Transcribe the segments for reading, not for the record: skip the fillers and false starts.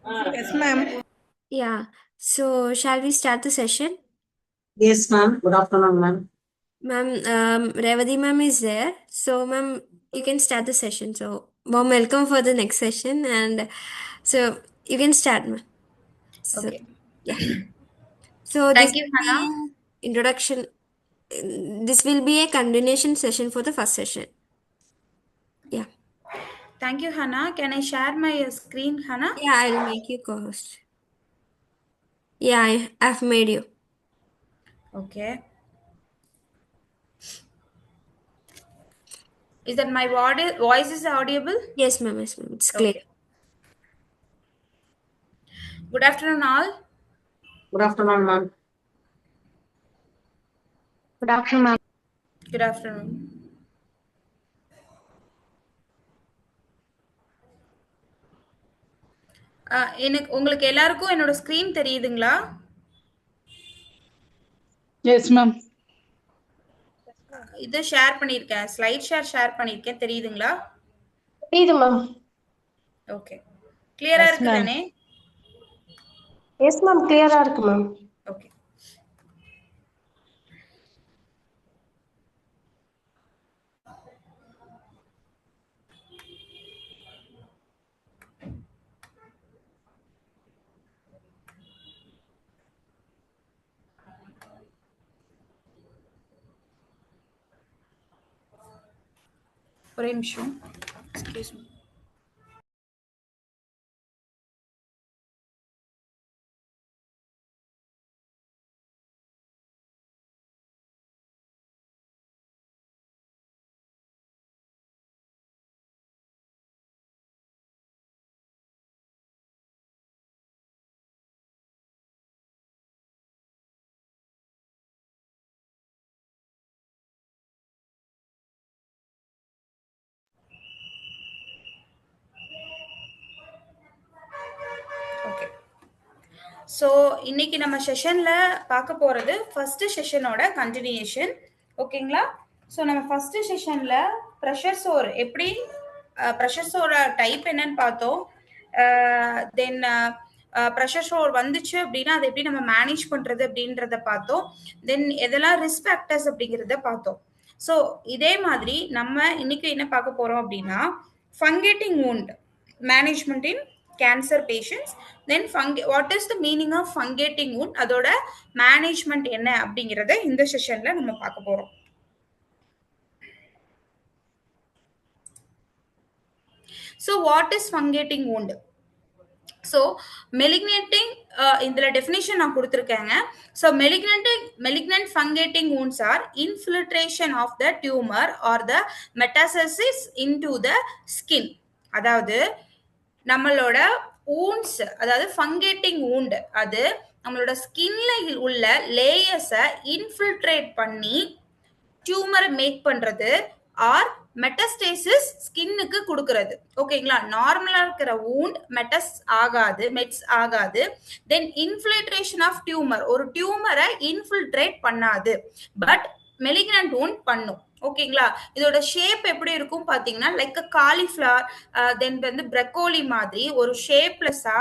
Yes, ma'am. Yeah. So, shall we start the session? Yes, ma'am. Good afternoon, ma'am. Ma'am, Revati ma'am is there. So, ma'am, you can start the session. So, warm welcome for the next session. And so, you can start, ma'am. So, Okay. yeah. So, this Thank you, will Hannah. be introduction. This will be a continuation session for the first session. Yeah. Thank you, Hannah. Can I share my screen, Hannah? Yeah, I'll make you co-host. Yeah, I've made you. Okay. Is that my voice is audible? Yes, ma'am. Yes, ma'am. It's clear. Okay. Good afternoon, all. Good afternoon, ma'am. Good afternoon, ma'am. Good afternoon. உங்களுக்கு எல்லாருக்கும் என்னோட screen தெரியுதுங்களா? Yes, ma'am. இது share பண்ணியிருக்கேன். Slide share பண்ணியிருக்கேன். தெரியுதுங்களா? தெரியுது ma'am. Okay. கிளியரா Yes, இருக்கு ma'am. தானே? எஸ் மேம், கிளியரா இருக்கு மேம். ஓகே. ஒரே நிமிஷம். Excuse me. ஓகே. ஸோ இன்னைக்கு நம்ம செஷன்ல பார்க்க போறது ஃபர்ஸ்ட் செஷனோட கண்டினியூஷன். ஓகேங்களா? ஸோ நம்ம ஃபர்ஸ்ட் செஷன்ல ப்ரெஷர் சோர் எப்படி ப்ரெஷர் சோர டைப் என்னன்னு பார்த்தோம். தென் ப்ரெஷர் சோர் வந்துச்சு அப்படின்னா அதை எப்படி நம்ம மேனேஜ் பண்றது அப்படின்றத பார்த்தோம். தென் எதெல்லாம் ரிஸ்க் ஃபேக்டர்ஸ் அப்படிங்கிறத பார்த்தோம். ஸோ இதே மாதிரி நம்ம இன்னைக்கு என்ன பார்க்க போறோம் அப்படின்னா fungating wound management in cancer patients. Then what is the meaning of fungating wound, அதோட மேனேஜ்மெண்ட் என்ன அப்படிங்கிறத இந்த செஷன்ல நம்ம பார்க்க போறோம். So what is fungating wound? So malignating இதுல டெஃபினிஷன் நான் கொடுத்துருக்கேங்க. So malignant fungating wounds are infiltration of the tumour or the metastasis into the skin. அதாவது நம்மளோட wounds, அதாவது ஃபங்கேட்டிங் wound, அது நம்மளோட ஸ்கின்ல உள்ள லேயர்ஸை இன்ஃபில்ட்ரேட் பண்ணி டியூமரை மேக் பண்றது ஆர் மெட்டஸ்டேசிஸ் ஸ்கின்னுக்கு கொடுக்கறது. ஓகேங்களா? நார்மலா இருக்கிற wound மெட்ஸ் ஆகாது. தென் இன்ஃபில்ட்ரேஷன் ஆஃப் டியூமர், ஒரு டியூமரை இன்ஃபில்ட்ரேட் பண்ணாது. பட் மெலிக்னன்ட் wound பண்ணும். ஓகேங்களா? இதோட ஷேப் எப்படி இருக்கும் பாத்தீங்கன்னா லைக் காலிஃபிளவர், தென் வந்து பிரக்கோலி மாதிரி ஒரு ஷேப்லெஸ்ஸா.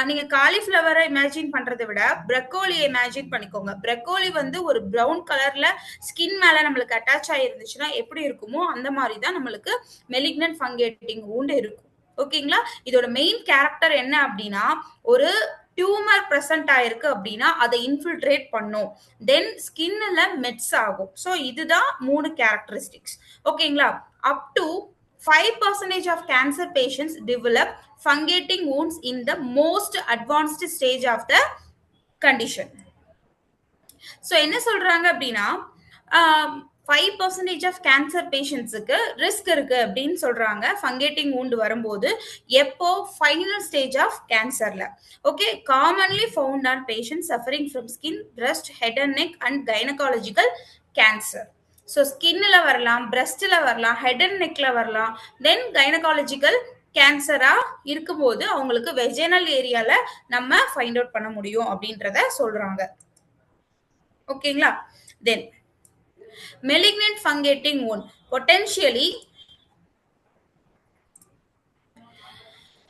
நீங்க காலிஃபிளவரை இமேஜின் பண்றதை விட பிரக்கோலியை இமேஜின் பண்ணிக்கோங்க. பிரக்கோலி வந்து ஒரு பிரவுன் கலர்ல ஸ்கின் மேல நம்மளுக்கு அட்டாச் ஆயிருந்துச்சுன்னா எப்படி இருக்குமோ அந்த மாதிரி தான் நம்மளுக்கு மெலிக்னன்ட் ஃபங்கேட்டிங் wound இருக்கும். ஓகேங்களா? இதோட மெயின் கேரக்டர் என்ன அப்படின்னா ஒரு டியூமர் பிரசன்ட் ஆயிருக்கு அப்படின்னா அதை இன்ஃபில்ட்ரேட் பண்ணும். தென் ஸ்கின்ல மெட்ஸ் ஆகும். ஸோ இதுதான் 3 கேரக்டரிஸ்டிக்ஸ். ஓகேங்களா? Up to 5% of cancer patients develop fungating wounds in the most advanced stage of the condition. So என்ன சொல்றாங்க அப்படின்னா 5% ஆஃப் கேன்சர் பேஷண்ட்ஸுக்கு ரிஸ்க் இருக்கு அப்படின்னு சொல்றாங்க ஃபங்கேட்டிங் wound வரும்போது. எப்போ? ஃபைனல் ஸ்டேஜ் ஆஃப் கேன்சர்ல. Okay. Commonly found on patients suffering from skin, breast, head and neck and gynaecological cancer. So ஸ்கின்ல வரலாம், பிரஸ்ட்ல வரலாம், ஹெட் அண்ட் நெக்ல வரலாம், தென் கைனகாலஜிக்கல் கேன்சரா இருக்கும்போது அவங்களுக்கு வெஜைனல் ஏரியால நம்ம ஃபைண்ட் அவுட் பண்ண முடியும் அப்படின்றத சொல்றாங்க. ஓகேங்களா? தென் malignant fungating wound potentially.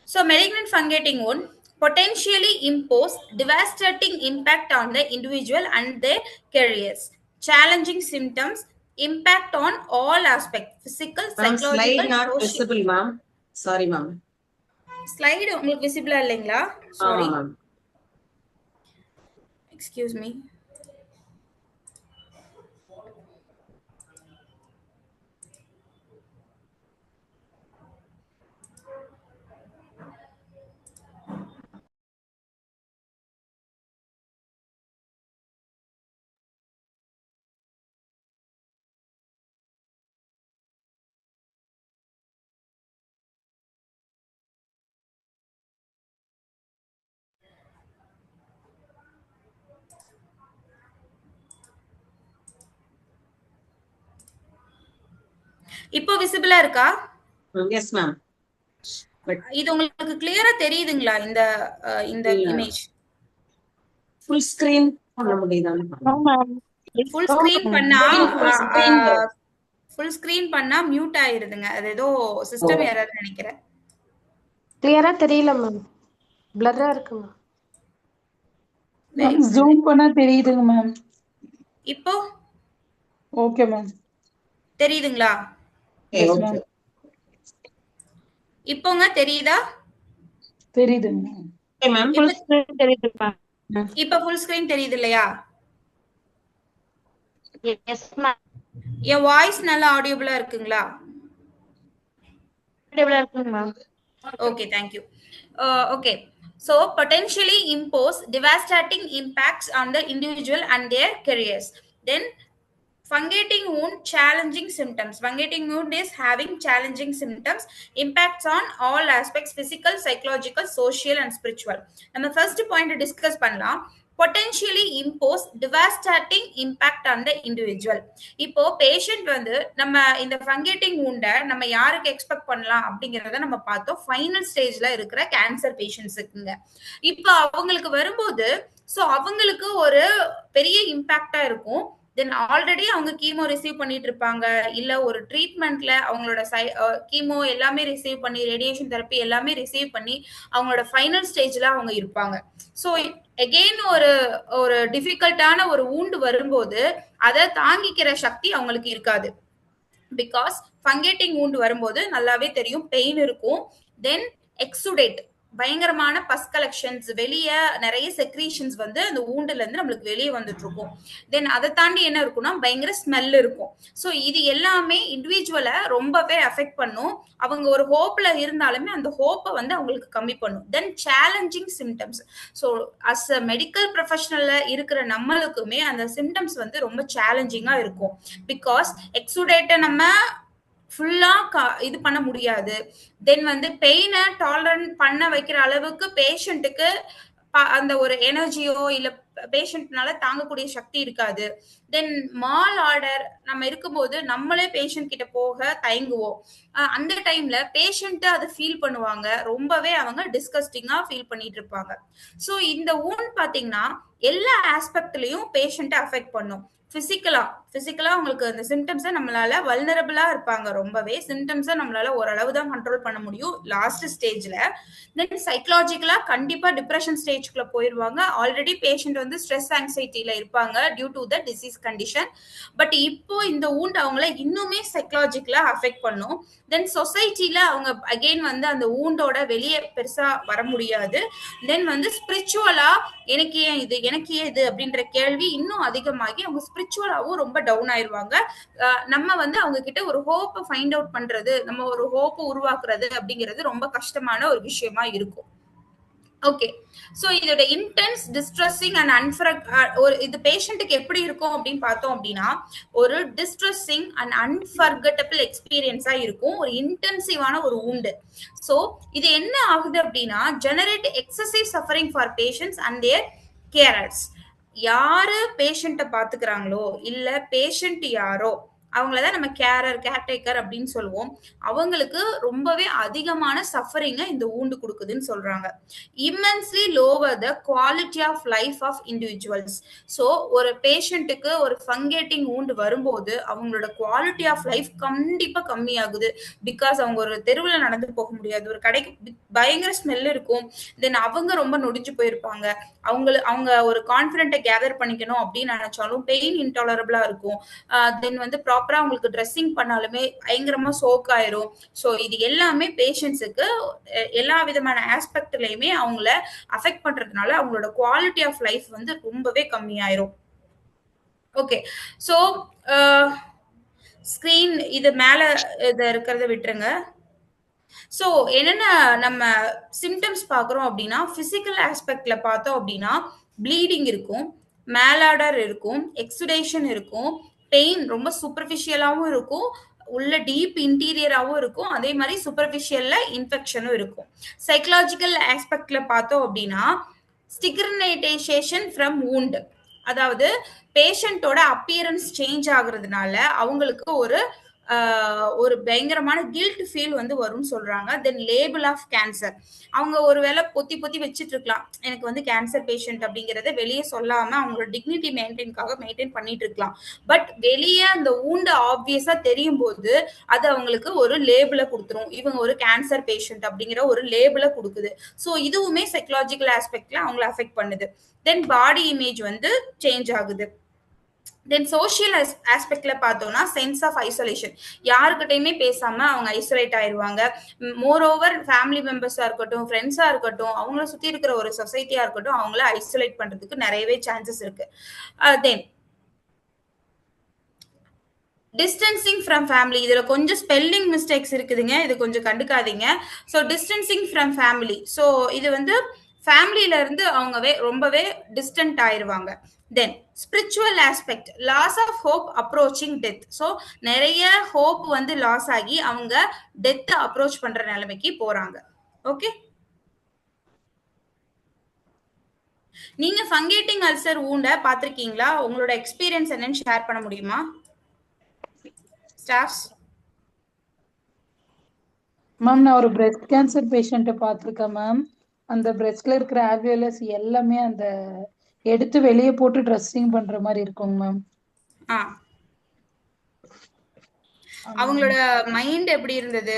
So malignant fungating wound potentially impose devastating impact on the individual and their careers. Challenging symptoms impact on all aspects, physical, Ma'am, slide psychological, not social. visible, ma'am. Sorry, ma'am. Slide உங்களுக்கு விசிபிளா இல்லைங்களா? ஆமா, sorry, ma'am. Excuse me. இப்போ விசிபிளா இருக்கா? Yes, ma'am. But இது உங்களுக்கு கிளியரா தெரியுதுங்களா இந்த இந்த இல்ல. இமேஜ்? full screen பண்ண முடியுதா? ஃபுல் ஸ்கிரீன் பண்ணா full screen வரும். ஃபுல் ஸ்கிரீன் பண்ணா மியூட் ஆயிருதுங்க. அது ஏதோ சிஸ்டம் எரர் நினைக்கிறேன். கிளியரா தெரியல மேம், பிளர்ரா இருக்கு மேம். ஜூம் பண்ணா தெரியுதுங்க மேம். இப்போ ஓகே மேம். தெரியுதுங்களா? Okay, Yes, okay. ma'am. இப்போங்க தெரியுதா? தெரியுதுங்க ma'am. Okay, ma'am. full screen தெரியுது மேம். இப்போ ஃபுல் ஸ்கிரீன் தெரியுது இல்லையா? எஸ் மேம், என் வாய்ஸ் நல்லா ஆடியபிளா இருக்குங்களா? டேபிளா இருக்குங்க ma'am. Okay, thank you. Okay, so potentially impose devastating impacts on the individual and their careers. Then fungating wound, challenging symptoms. Fungating wound is having challenging symptoms, impacts on all aspects, physical, psychological, social and spiritual. நம்ம first point discuss பண்ணலாம். potentially impose devastating impact on the individual. இப்போ patient வந்து நம்ம இந்த ஃபங்கேட்டிங் wound நம்ம யாருக்கு expect பண்ணலாம் அப்படிங்கறத நம்ம பார்த்தோம். ஃபைனல் ஸ்டேஜ்ல இருக்கிற கேன்சர் பேஷண்ட்ஸுக்குங்க. இப்போ அவங்களுக்கு வரும்போது சோ அவங்களுக்கு ஒரு பெரிய இம்பாக்டா இருக்கும். தென் ஆல்ரெடி அவங்க கீமோ ரிசீவ் பண்ணிட்டு இருப்பாங்க, இல்ல ஒரு ட்ரீட்மெண்ட்ல அவங்களோட கீமோ எல்லாமே ரிசீவ் பண்ணி, ரேடியேஷன் தெரப்பி எல்லாமே ரிசீவ் பண்ணி அவங்களோட ஃபைனல் ஸ்டேஜ்ல அவங்க இருப்பாங்க. ஸோ எகெயின் ஒரு ஒரு டிஃபிகல்ட்டான ஒரு ஊண்டு வரும்போது அதை தாங்கிக்கிற சக்தி அவங்களுக்கு இருக்காது. பிகாஸ் ஃபங்கேட்டிங் ஊண்டு வரும்போது நல்லாவே தெரியும், பெயின் இருக்கும். தென் எக்ஸுடேட், பயங்கரமான பஸ் கலெக்ஷன்ஸ், வெளியே நிறைய செக்ரீஷன்ஸ் வந்து அந்த ஊண்டுல இருந்து நம்மளுக்கு வெளியே வந்துட்டு இருக்கும். தென் அதை தாண்டி என்ன இருக்கும்னா பயங்கர ஸ்மெல் இருக்கும். ஸோ இது எல்லாமே இண்டிவிஜுவலை ரொம்பவே அஃபெக்ட் பண்ணும். அவங்க ஒரு ஹோப்ல இருந்தாலுமே அந்த ஹோப்பை வந்து அவங்களுக்கு கம்மி பண்ணும். Then challenging symptoms. So as a medical ப்ரொஃபஷனல்ல இருக்கிற நம்மளுக்குமே அந்த சிம்டம்ஸ் வந்து ரொம்ப சேலஞ்சிங்கா இருக்கும். பிகாஸ் எக்ஸுடேட்டை நம்ம ஃபுல்லா இது பண்ண முடியாது. தென் வந்து பெயினை டாலரன்ட் பண்ண வைக்கிற அளவுக்கு பேஷண்ட்டுக்கு அந்த ஒரு எனர்ஜியோ இல்ல பேஷண்ட்னால தாங்கக்கூடிய சக்தி இருக்காது. தென் மால் ஆர்டர் நம்ம இருக்கும்போது நம்மளே பேஷண்ட் கிட்ட போக தயங்குவோம். அந்த டைம்ல பேஷண்ட் அதை ஃபீல் பண்ணுவாங்க, ரொம்பவே அவங்க டிஸ்கஸ்டிங்கா ஃபீல் பண்ணிட்டு இருப்பாங்க. ஸோ இந்த ஊன் பாத்தீங்கன்னா எல்லா ஆஸ்பெக்ட்லயும் பேஷண்ட்டை அஃபெக்ட் பண்ணும். பிசிக்கலா உங்களுக்கு அந்த சிம்டம்ஸை நம்மளால வல்னரபிளா இருப்பாங்க, ரொம்பவே சிம்டம்ஸை நம்மளால ஓரளவு தான் கண்ட்ரோல் பண்ண முடியும் லாஸ்ட் ஸ்டேஜ்ல. தென் சைக்கலாஜிக்கலா கண்டிப்பா டிப்ரெஷன் ஸ்டேஜ்க்குள்ள போயிருவாங்க. ஆல்ரெடி பேஷண்ட் வந்து ஸ்ட்ரெஸ் ஆங்ஸைட்டில இருப்பாங்க due to the disease condition. But இப்போ இந்த ஊண்ட் அவங்கள இன்னுமே சைக்கலாஜிக்கலா அஃபெக்ட் பண்ணும். தென் சொசைட்டில அவங்க அகெயின் வந்து அந்த ஊண்டோட வெளியே பெருசா வர முடியாது. தென் வந்து ஸ்பிரிச்சுவலா எனக்கு ஏன் இது அப்படின்ற கேள்வி இன்னும் அதிகமாகி அவங்க ஸ்பிரிச்சுவலாவும் ரொம்ப டவுன் ஆயிருவாங்க. நம்ம வந்து அவங்க கிட்ட ஒரு ஹோப்பை ஃபைண்ட் அவுட் பண்றது, நம்ம ஒரு ஹோப்பை உருவாக்குறது அப்படிங்கிறது ரொம்ப கஷ்டமான ஒரு விஷயமா இருக்கும். ஓகே, சோ இதோட இன்டென்ஸ் டிஸ்ட்ரெஸிங் அண்ட் ஒரு இது பேஷண்ட்டுக்கு எப்படி இருக்கும் அப்படின்னு பார்த்தோம் அப்படின்னா ஒரு டிஸ்ட்ரெஸிங் அண்ட் அன்ஃபர்கட்டபிள் எக்ஸ்பீரியன்ஸா இருக்கும், ஒரு இன்டென்சிவான ஒரு ஊண்டு. சோ இது என்ன ஆகுது அப்படின்னா generate excessive suffering for patients and their carers. யாரு பேஷண்ட்டை பாத்துக்கிறாங்களோ இல்ல பேஷண்ட் யாரோ அவங்கள தான் நம்ம கேர்டேக்கர் அப்படின்னு சொல்லுவோம். அவங்களுக்கு ரொம்பவே அதிகமான சஃபரிங்க இந்த ஊண்டு கொடுக்குதுன்னு சொல்றாங்க. Immensely lower the quality of life of individuals. So ஒரு பேஷண்ட்டுக்கு ஒரு ஃபங்கேட்டிங் ஊண்டு வரும்போது அவங்களோட குவாலிட்டி ஆஃப் லைஃப் கண்டிப்பா கம்மியாகுது. பிகாஸ் அவங்க ஒரு தெருவில் நடந்து போக முடியாது, ஒரு கடைக்கு பயங்கர ஸ்மெல் இருக்கும், தென் அவங்க ரொம்ப நொடிஞ்சு போயிருப்பாங்க, அவங்க ஒரு கான்ஃபிடென்ட்டை கேதர் பண்ணிக்கணும் அப்படின்னு நினைச்சாலும் பெயின் இன்டாலரபிளா இருக்கும். தென் வந்து ப்ராப்பரா அவங்களுக்கு ட்ரெஸ்ஸிங் பண்ணாலுமே பயங்கரமா சோக் ஆயிரும். ஸோ இது எல்லாமே பேஷண்ட்ஸுக்கு எல்லா விதமான ஆஸ்பெக்ட்லயுமே அவங்கள அஃபெக்ட் பண்றதுனால அவங்களோட குவாலிட்டி ஆஃப் லைஃப் வந்து ரொம்பவே கம்மியாயிரும். ஓகே, ஸோ ஸ்கிரீன் இது மேல இது இருக்கிறத விட்டுருங்க. ஸோ என்னென்ன நம்ம சிம்டம்ஸ் பார்க்குறோம் அப்படின்னா, பிசிக்கல் ஆஸ்பெக்ட்ல பார்த்தோம் அப்படின்னா ப்ளீடிங் இருக்கும், மேலாடர் இருக்கும், எக்ஸுடேஷன் இருக்கும், பெயின் ரொம்ப சூப்பர்ஃபிஷியலாகவும் இருக்கும், உள்ள டீப் இன்டீரியராகவும் இருக்கும், அதே மாதிரி சூப்பர்ஃபிஷியல்ல இன்ஃபெக்ஷனும் இருக்கும். சைக்கலாஜிக்கல் ஆஸ்பெக்ட்ல பார்த்தோம் அப்படின்னா ஸ்டிக்ரனைசேஷன் ஃப்ரம் வூண்ட், அதாவது பேஷண்டோட அப்பியரன்ஸ் சேஞ்ச் ஆகுறதுனால அவங்களுக்கு ஒரு பயங்கரமான கில்ட் ஃபீல் வந்து வரும்னு சொல்றாங்க. தென் லேபிள் ஆஃப் கேன்சர், அவங்க ஒருவேளை பொத்தி வச்சுட்டு இருக்கலாம், எனக்கு வந்து கேன்சர் பேஷண்ட் அப்படிங்கறத வெளியே சொல்லாம அவங்களோட டிக்னிட்டி மெயின்டைன் பண்ணிட்டு இருக்கலாம். பட் வெளியே அந்த ஊண்டு ஆப்வியஸா தெரியும் போது அது அவங்களுக்கு ஒரு லேபிளை கொடுத்துரும், இவங்க ஒரு கேன்சர் பேஷண்ட் அப்படிங்கிற ஒரு லேபிளை கொடுக்குது. ஸோ இதுவுமே சைக்கலாஜிக்கல் ஆஸ்பெக்ட்ல அவங்களை அஃபெக்ட் பண்ணுது. தென் பாடி இமேஜ் வந்து சேஞ்ச் ஆகுது. தென் சோஷியல் ஆஸ்பெக்ட்ல பார்த்தோம்னா சென்ஸ் ஆஃப் ஐசோலேஷன், யாருக்கிட்டையுமே பேசாம அவங்க ஐசோலேட் ஆயிடுவாங்க. மோர் ஓவர் ஃபேமிலி மெம்பர்ஸா இருக்கட்டும், ஃப்ரெண்ட்ஸா இருக்கட்டும், அவங்கள சுத்தி இருக்கிற ஒரு சொசைட்டியா இருக்கட்டும், அவங்கள ஐசோலேட் பண்றதுக்கு நிறையவே சான்சஸ் இருக்கு. தென் டிஸ்டன்சிங் ஃப்ரம் ஃபேமிலி, இதுல கொஞ்சம் ஸ்பெல்லிங் மிஸ்டேக்ஸ் இருக்குதுங்க, இது கொஞ்சம் கண்டுக்காதீங்க. So distancing from family, so இது வந்து ஃபேமிலியில இருந்து அவங்க ரொம்பவே டிஸ்டன்ட் ஆயிருவாங்க. Then spiritual aspect, loss of hope approaching death, so நிறைய ஹோப் வந்து லாஸ் ஆகி அவங்க டெத்தை அப்ரோச் பண்ற நிலைமைக்கு போறாங்க. ஓகே, நீங்க ஃபங்கேட்டிங் அல்சர் வூண்ட பாத்திருக்கீங்களா? உங்களோட எக்ஸ்பீரியன்ஸ் என்னன்னு ஷேர் பண்ண முடியுமா ஸ்டாஃப்ஸ்? மேம், நான் ஒரு பிரெஸ்ட் கேன்சர் பேஷண்ட்டை பார்த்துருக்கேன் மேம். அந்த பிரெஸ்ட்ல இருக்கிற ஆல்வியோலஸ் எல்லாமே அந்த எடுத்து வெளியே போட்டு ட்ரெஸ்ஸிங் பண்ற மாதிரி இருக்குங்க மேம். அவங்களோட மைண்ட் எப்படி இருந்தது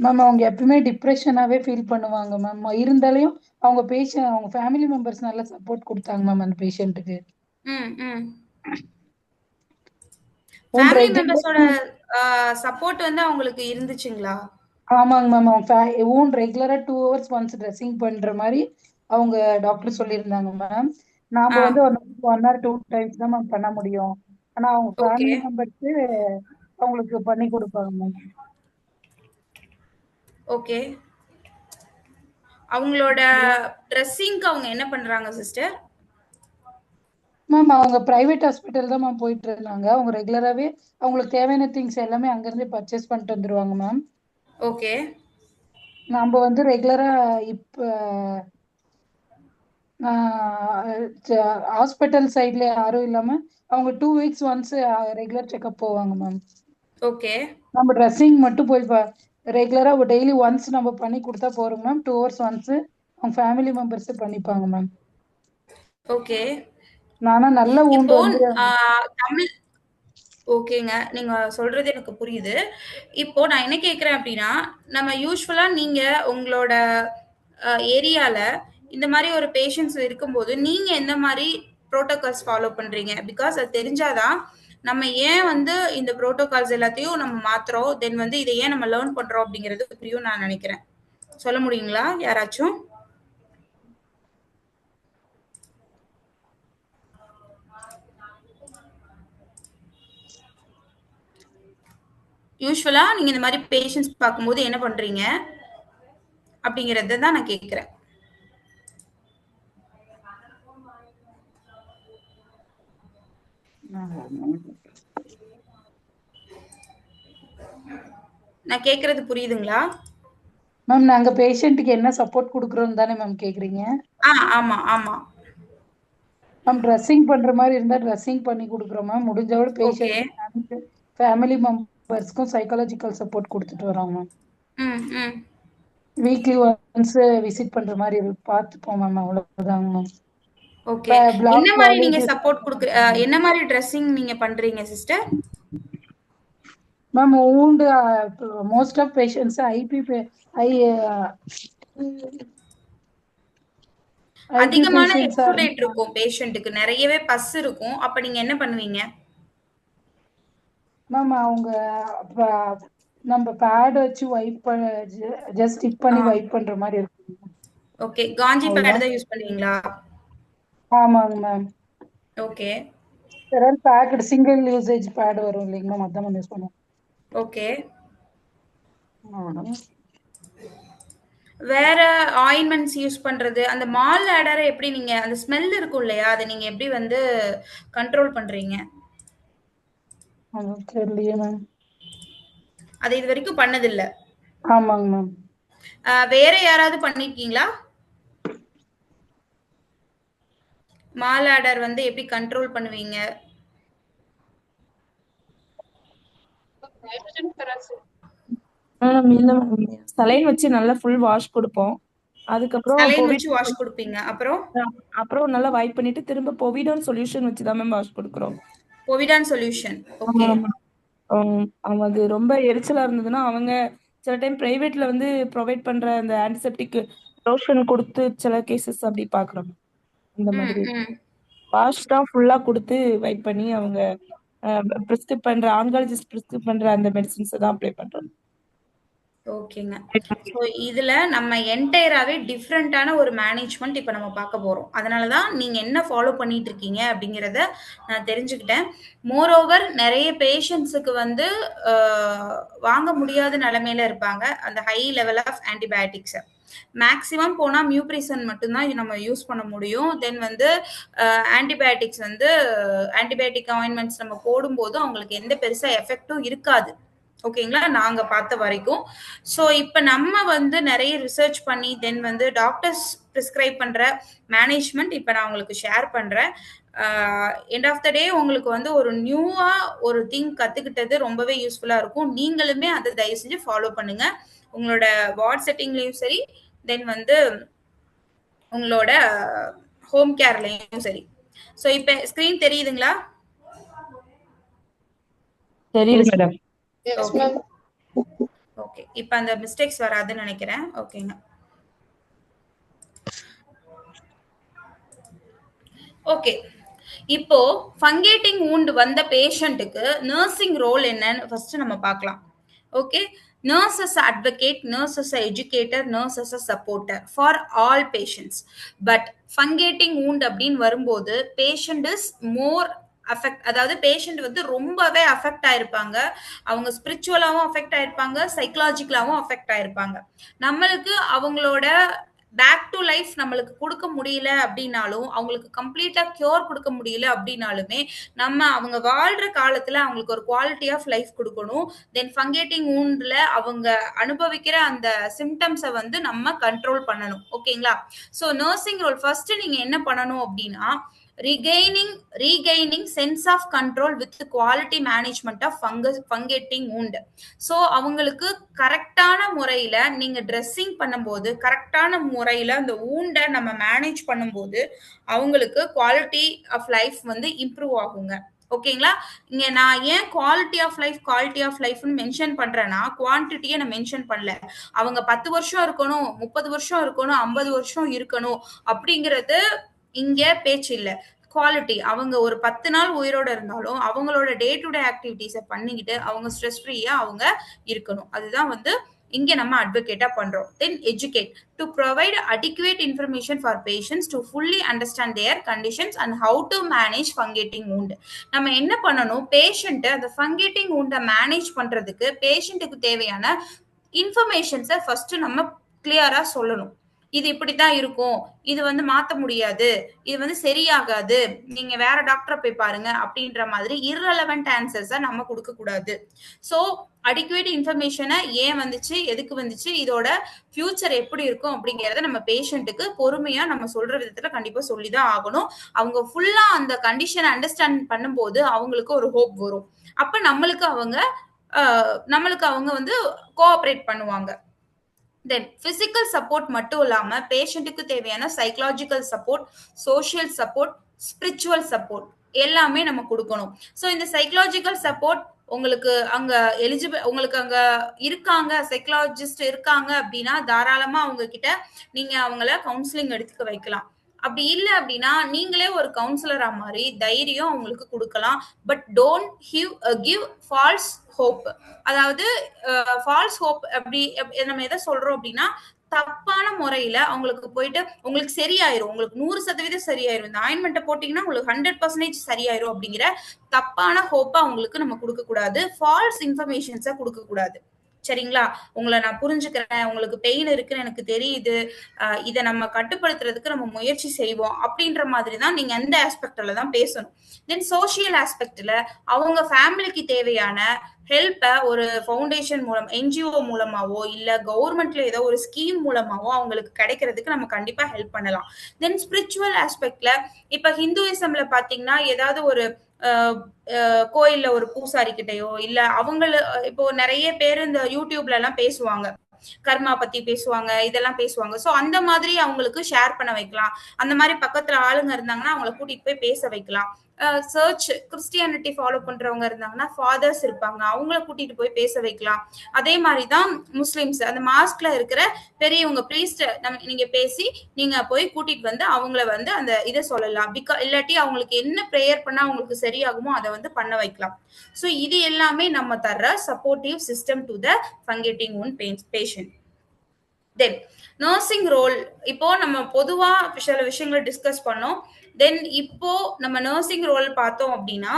மேம்? அவங்க எப்பவுமே டிப்ரெஷனாவே ஃபீல் பண்ணுவாங்க மேம். இருந்தாலும் அவங்க ஃபேமிலி மெம்பர்ஸ் நல்லா சப்போர்ட் கொடுத்தாங்க மேம் அந்த பேஷண்ட்டுக்கு. ஃபேமிலி மெம்பர்ஸோட சப்போர்ட் வந்து அவங்களுக்கு இருந்துச்சுங்களா? ஆமாங்க மேம். அவங்க ரெகுலரா 2 hours ஒன்ஸ் ட்ரெஸ்ஸிங் பண்ற மாதிரி அவங்க டாக்டர் சொல்லியிருந்தாங்க மேம். நாம வந்து 1 or 2 டைம்ஸ் தான் மேம் பண்ண முடியும். ஆனா அவங்க ஃபேமிலி மெம்பர்ஸ் அவங்களுக்கு பண்ணி கொடுப்பாங்க மேம். ஓகே, அவங்களோட ட்ரெஸ்ஸிங்க்கு அவங்க என்ன பண்றாங்க சிஸ்டர்? மேம், அவங்க பிரைவேட் ஹாஸ்பிட்டல் தான் மேம் போயிட்டு இருந்தாங்க. அவங்க ரெகுலராகவே அவங்களுக்கு தேவையான திங்ஸ் எல்லாமே அங்கேருந்து பர்ச்சேஸ் பண்ணிட்டு வந்துருவாங்க மேம். ஓகே, நம்ம வந்து ரெகுலரா இப்போ ஹாஸ்பிட்டல் சைட்ல யாரும் இல்லாம அவங்க 2 weeks ஒன்ஸ் ரெகுலர் செக்அப் போவாங்க மேம். ஓகே, நம்ம ட்ரெஸ்ஸிங் மட்டும் போய் ரெகுலரா டெய்லி ஒன்ஸ் நம்ம பண்ணி கொடுத்தா போறோம் மேம். 2 hours ஒன்ஸ் அவங்க ஃபேமிலி மெம்பர்ஸ் பண்ணிப்பாங்க மேம். ஓகே, நானா நல்ல ஊண்டு வந்து தமிழ். ஓகேங்க, நீங்க சொல்றது எனக்கு புரியுது. இப்போ நான் என்ன கேக்குறேன் அப்படின்னா, நம்ம யூஸ்வலா நீங்க உங்களோட ஏரியால இந்த மாதிரி ஒரு பேஷண்ட்ஸ் இருக்கும்போது நீங்க எந்த மாதிரி ப்ரோட்டோகால்ஸ் ஃபாலோ பண்றீங்க? பிகாஸ் அது தெரிஞ்சாதான் நம்ம ஏன் வந்து இந்த ப்ரோட்டோகால்ஸ் எல்லாத்தையும் நம்ம மாத்துறோம், தென் வந்து இதை ஏன் நம்ம லேர்ன் பண்றோம் அப்படிங்கிறது புரியும் நான் நினைக்கிறேன். சொல்ல முடியுங்களா யாராச்சும்? யூஸ்வலா நீங்க இந்த மாதிரி பேஷண்ட்ஸ் பார்க்கும்போது என்ன பண்றீங்க அப்படிங்கறத தான் நான் கேக்குறேன். நான் கேக்குறது புரியுதுங்களா மேம்? நாங்க பேஷண்ட்டுக்கு என்ன சப்போர்ட் கொடுக்குறோம் தானே மேம் கேக்குறீங்க? ஆமா ஆமா. மேம் ட்ரெஸ்ஸிங் பண்ற மாதிரி இருந்தா ட்ரெஸ்ஸிங் பண்ணி கொடுக்குறோம் மேம். முடிஞ்சவரை ஓகே. பேஷண்ட் ஃபேமிலி மெம்பர்ஸ்க்கும் சைக்காலஜிக்கல் சப்போர்ட் கொடுத்துட்டு வரோம் மேம். ம் ம் வீக்லி ஒன்ஸ் விசிட் பண்ற மாதிரி பார்த்துப்போம் மேம். அவ்வளவுதாங்க மேம். ஓகே. என்ன மாதிரி நீங்க சப்போர்ட் என்ன மாதிரி ட்ரெஸ்ஸிங் நீங்க பண்றீங்க sister? Ma'am wound most of patients ஐ அதிகமான எக்ஸுடேட் இருக்கும் பேஷண்ட்டுக்கு, நிறையவே பஸ் இருக்கும். அப்ப நீங்க என்ன பண்ணுவீங்க? மேம் அவங்க நம்ம பேட் வச்சு வைப் ஜஸ்ட் ஸ்டிக் பண்ணி வைப் பண்ற மாதிரி இருக்கும். ஓகே. காஞ்சி பேட் தான் யூஸ் பண்ணுவீங்களா? ஆமாங்க ma'am. Okay. Packet single usage pad வரும் இல்லைங்க மேம், அதான் யூஸ் பண்ணுவோம். ஓகே. வேற ஆயின்மெண்ட்ஸ் யூஸ் பண்றது, அந்த மால் ஆடரை எப்படி நீங்க அந்த ஸ்மெல் இருக்கும் இல்லையா, அதை நீங்க எப்படி வந்து கண்ட்ரோல் பண்றீங்க? தெரியலையே மேம். அது இது வரைக்கும் பண்ணதில்ல. ஆமாங்க மேம். வேற யாராவது பண்ணிருக்கீங்களா? மால் ஆடர் வந்து எப்படி கண்ட்ரோல் பண்ணுவீங்க? இல்ல மேம், சலைன் வச்சு நல்லா ஃபுல் வாஷ் கொடுப்போம். அதுக்கப்புறம் சலைன் வச்சு வாஷ் கொடுப்பீங்க. அப்புறம் நல்லா வைப் பண்ணிட்டு திரும்ப பொவிடான் சொல்யூஷன் வச்சு தான் மேம் வாஷ் கொடுக்குறோம். பொவிடான் சொல்யூஷன். ஓகே. அவங்க ரொம்ப எரிச்சலா இருந்ததுன்னா அவங்க சில டைம் பிரைவேட்ல வந்து ப்ரொவைட் பண்ற அந்த ஆன்டிசெப்டிக் லோஷன் கொடுத்து சில கேசஸ் அப்படி பாக்குறோம். இந்த மாதிரி வாஷ் தான் ஃபுல்லா கொடுத்து வைப் பண்ணி அவங்க பிரிஸ்கிரைப் பண்ற ஆன்காலஜிஸ்ட் பிரிஸ்கிரைப் பண்ற அந்த மெடிசின்ஸ் தான் அப்ளை பண்றோம். ஓகேங்க. ஸோ இதுல நம்ம என்டையராகவே டிஃப்ரெண்டான ஒரு மேனேஜ்மெண்ட் இப்போ நம்ம பார்க்க போறோம். அதனால தான் நீங்க என்ன ஃபாலோ பண்ணிட்டு இருக்கீங்க அப்படிங்கிறத நான் தெரிஞ்சுக்கிட்டேன். மோரோவர் நிறைய பேஷண்ட்ஸுக்கு வந்து வாங்க முடியாத நிலைமையில இருப்பாங்க அந்த high level of antibiotics. Maximum போனா மியூப்ரிசன் மட்டும்தான் நம்ம யூஸ் பண்ண முடியும். தென் வந்து ஆன்டிபயோட்டிக்ஸ் வந்து ஆன்டிபயோட்டிக் ஆயின்மெண்ட்ஸ் நம்ம போடும்போது அவங்களுக்கு எந்த பெருசா எஃபெக்டும் இருக்காது. ஓகேங்களா, நாங்க பார்த்த வரைக்கும். ஸோ இப்போ நம்ம வந்து நிறைய ரிசர்ச் பண்ணி தென் வந்து டாக்டர்ஸ் ப்ரிஸ்கிரைப் பண்ற மேனேஜ்மெண்ட் இப்போ நான் உங்களுக்கு ஷேர் பண்றேன். எண்ட் ஆஃப் த டே உங்களுக்கு வந்து ஒரு நியூவா ஒரு திங் கத்துக்கிட்டது ரொம்பவே யூஸ்ஃபுல்லா இருக்கும். நீங்களுமே அதை தயவு செஞ்சு ஃபாலோ பண்ணுங்க, உங்களோட வார்ட் செட்டிங்லயும் சரி, தென் வந்து உங்களோட ஹோம் கேர்லயும் சரி. ஸோ இப்போ ஸ்கிரீன் தெரியுதுங்களா? தெரியுது மேடம். ஓகே. இப்போ அந்த மிஸ்டேக்ஸ் வராதுன்னு நினைக்கிறேன். ஓகேங்க. ஓகே. இப்போ ஃபங்கேட்டிங் வூண்ட் வந்த பேஷண்ட்டுக்கு நர்சிங் ரோல் என்னன்னு ஃபர்ஸ்ட் நம்ம பார்க்கலாம். Okay. Nurse as advocate, nurse as a educator, nurse as a supporter for all patients. But fungating wound அப்படின்னு வரும்போது patient is more அஃபெக்ட், அதாவது பேஷண்ட் வந்து ரொம்பவே அஃபெக்ட் ஆயிருப்பாங்க. அவங்க ஸ்பிரிச்சுவலாவும் அஃபெக்ட் ஆயிருப்பாங்க, சைக்கலாஜிக்கலாவும் அஃபெக்ட் ஆயிருப்பாங்க. நம்மளுக்கு அவங்களோட பேக் டு லைஃப் நம்மளுக்கு கொடுக்க முடியல அப்படின்னாலும், அவங்களுக்கு கம்ப்ளீட்டா கியூர் கொடுக்க முடியல அப்படின்னாலுமே நம்ம அவங்க வாழ்ற காலத்துல அவங்களுக்கு ஒரு குவாலிட்டி ஆஃப் லைஃப் கொடுக்கணும். தென் ஃபங்கேட்டிங் வூண்ட்ல அவங்க அனுபவிக்கிற அந்த சிம்டம்ஸை வந்து நம்ம கண்ட்ரோல் பண்ணணும். ஓகேங்களா? ஸோ நர்சிங் ரோல் ஃபர்ஸ்ட் நீங்க என்ன பண்ணணும் அப்படின்னா, regaining sense of control with the quality management of fungating wound. So அவங்களுக்கு கரெக்டான முறையில நீங்க ட்ரெஸ்ஸிங் பண்ணும்போது, கரெக்டான முறையில அந்த வூண்டை நம்ம மேனேஜ் பண்ணும்போது அவங்களுக்கு குவாலிட்டி ஆஃப் லைஃப் வந்து இம்ப்ரூவ் ஆகுங்க. ஓகேங்களா? இங்க நான் ஏன் குவாலிட்டி ஆஃப் லைஃப்னு மென்ஷன் பண்றேன்னா, குவான்டிட்டியை நான் மென்ஷன் பண்ணல. அவங்க 10 வருஷம் இருக்கணும், 30 வருஷம் இருக்கணும், 50 வருஷம் இருக்கணும் அப்படிங்கிறது இங்க பேச்சு இல்ல. குவாலிட்டி, அவங்க ஒரு 10 நாள் உயிரோட இருந்தாலும் அவங்களோட டே டு டே ஆக்டிவிட்டிஸை பண்ணிக்கிட்டு அவங்க ஸ்ட்ரெஸ் ஃப்ரீயா அவங்க இருக்கணும். அதுதான் வந்து இங்க நம்ம அட்வொகேட்டா பண்றோம். Then educate to provide adequate information for patients to fully understand their conditions and how to manage fungating wound. நம்ம என்ன பண்ணணும், பேஷண்ட் அந்த ஃபங்கேட்டிங் வூண்டை மேனேஜ் பண்றதுக்கு பேஷண்ட்டுக்கு தேவையான இன்ஃபர்மேஷன்ஸை ஃபர்ஸ்ட் நம்ம கிளியரா சொல்லணும். இது இப்படித்தான் இருக்கும், இது வந்து மாத்த முடியாது, இது வந்து சரியாகாது, நீங்க வேற டாக்டரை போய் பாருங்க அப்படின்ற மாதிரி irrelevant ஆன்சர்ஸை நம்ம கொடுக்க கூடாது. ஸோ அடிக்குவேட் இன்ஃபர்மேஷனை ஏன் வந்துச்சு, எதுக்கு வந்துச்சு, இதோட ஃபியூச்சர் எப்படி இருக்கும் அப்படிங்கறத நம்ம பேஷண்ட்டுக்கு பொறுமையா நம்ம சொல்ற விதத்துல கண்டிப்பா சொல்லிதான் ஆகணும். அவங்க ஃபுல்லா அந்த கண்டிஷனை அண்டர்ஸ்டாண்ட் பண்ணும்போது அவங்களுக்கு ஒரு ஹோப் வரும். அப்ப நம்மளுக்கு அவங்க வந்து கோஆபரேட் பண்ணுவாங்க. தென் பிசிக்கல் சப்போர்ட் மட்டும் இல்லாம பேஷண்ட்டுக்கு தேவையான psychological support, social support, spiritual support எல்லாமே நம்ம கொடுக்கணும். ஸோ இந்த சைக்கலாஜிக்கல் சப்போர்ட் உங்களுக்கு அங்க உங்களுக்கு அங்க இருக்காங்க, சைக்கலாஜிஸ்ட் இருக்காங்க அப்படின்னா தாராளமா அவங்க கிட்ட நீங்க அவங்கள கவுன்சிலிங் எடுத்துக்க வைக்கலாம். அப்படி இல்லை அப்படின்னா நீங்களே ஒரு கவுன்சிலரா மாதிரி தைரியம் அவங்களுக்கு கொடுக்கலாம். But don't give false hope. அதாவது ஃபால்ஸ் ஹோப் அப்படி நம்ம எதை சொல்றோம் அப்படின்னா தப்பான முறையில அவங்களுக்கு போயிட்டு உங்களுக்கு சரியாயிரும், உங்களுக்கு 100% சரியாயிரும், இந்த ஆயின்மெண்ட்டை போட்டீங்கன்னா உங்களுக்கு 100% சரியாயிரும் அப்படிங்கிற தப்பான ஹோப்பை அவங்களுக்கு நம்ம கொடுக்க கூடாது. ஃபால்ஸ் இன்ஃபர்மேஷன்ஸை கொடுக்க கூடாது. சரிங்களா? உங்களை நான் புரிஞ்சுக்கிறேன், உங்களுக்கு பெயின் இருக்குன்னு எனக்கு தெரியுது, இதை நம்ம கட்டுப்படுத்துறதுக்கு நம்ம முயற்சி செய்வோம் அப்படின்ற மாதிரி தான் நீங்க அந்த ஆஸ்பெக்ட்ல தான் பேசணும். தென் சோசியல் ஆஸ்பெக்ட்ல அவங்க ஃபேமிலிக்கு தேவையான ஹெல்ப்பை ஒரு ஃபவுண்டேஷன் மூலம், என்ஜிஓ மூலமாவோ இல்ல கவர்மெண்ட்ல ஏதோ ஒரு ஸ்கீம் மூலமாவோ அவங்களுக்கு கிடைக்கிறதுக்கு நம்ம கண்டிப்பா ஹெல்ப் பண்ணலாம். தென் ஸ்பிரிச்சுவல் ஆஸ்பெக்ட்ல இப்ப ஹிந்துயிசம்ல பாத்தீங்கன்னா ஏதாவது ஒரு கோயில்ல ஒரு பூசாரி கிட்டயோ இல்ல இப்போ நிறைய பேர் இந்த யூடியூப்ல எல்லாம் பேசுவாங்க, கர்மா பத்தி பேசுவாங்க, இதெல்லாம் பேசுவாங்க. சோ அந்த மாதிரி அவங்களுக்கு ஷேர் பண்ண வைக்கலாம். அந்த மாதிரி பக்கத்துல ஆளுங்க இருந்தாங்கன்னா அவங்கள கூட்டிட்டு போய் பேச வைக்கலாம். சர்ச் கிறிஸ்டியானிட்டி ஃபாலோ பண்றவங்க இருந்தாங்கன்னா ஃபாதர்ஸ் இருப்பாங்க, அவங்கள கூட்டிட்டு போய் பேச வைக்கலாம். அதே மாதிரிதான் முஸ்லிம்ஸ் அந்த மாஸ்க்ல இருக்கிற பெரியவங்க பிரீஸ்ட் நீங்க பேசி நீங்க போய் கூட்டிட்டு வந்து அவங்கள வந்து அந்த இதை சொல்லலாம். இல்லாட்டி அவங்களுக்கு என்ன ப்ரேயர் பண்ணா அவங்களுக்கு சரியாகுமோ அதை வந்து பண்ண வைக்கலாம். ஸோ இது எல்லாமே நம்ம தர்ற supportive system to the fungating wound patient. Then nursing role இப்போ நம்ம பொதுவா சில விஷயங்களை டிஸ்கஸ் பண்ணோம். தென் இப்போ நம்ம நர்சிங் ரோல் பார்த்தோம் அப்படின்னா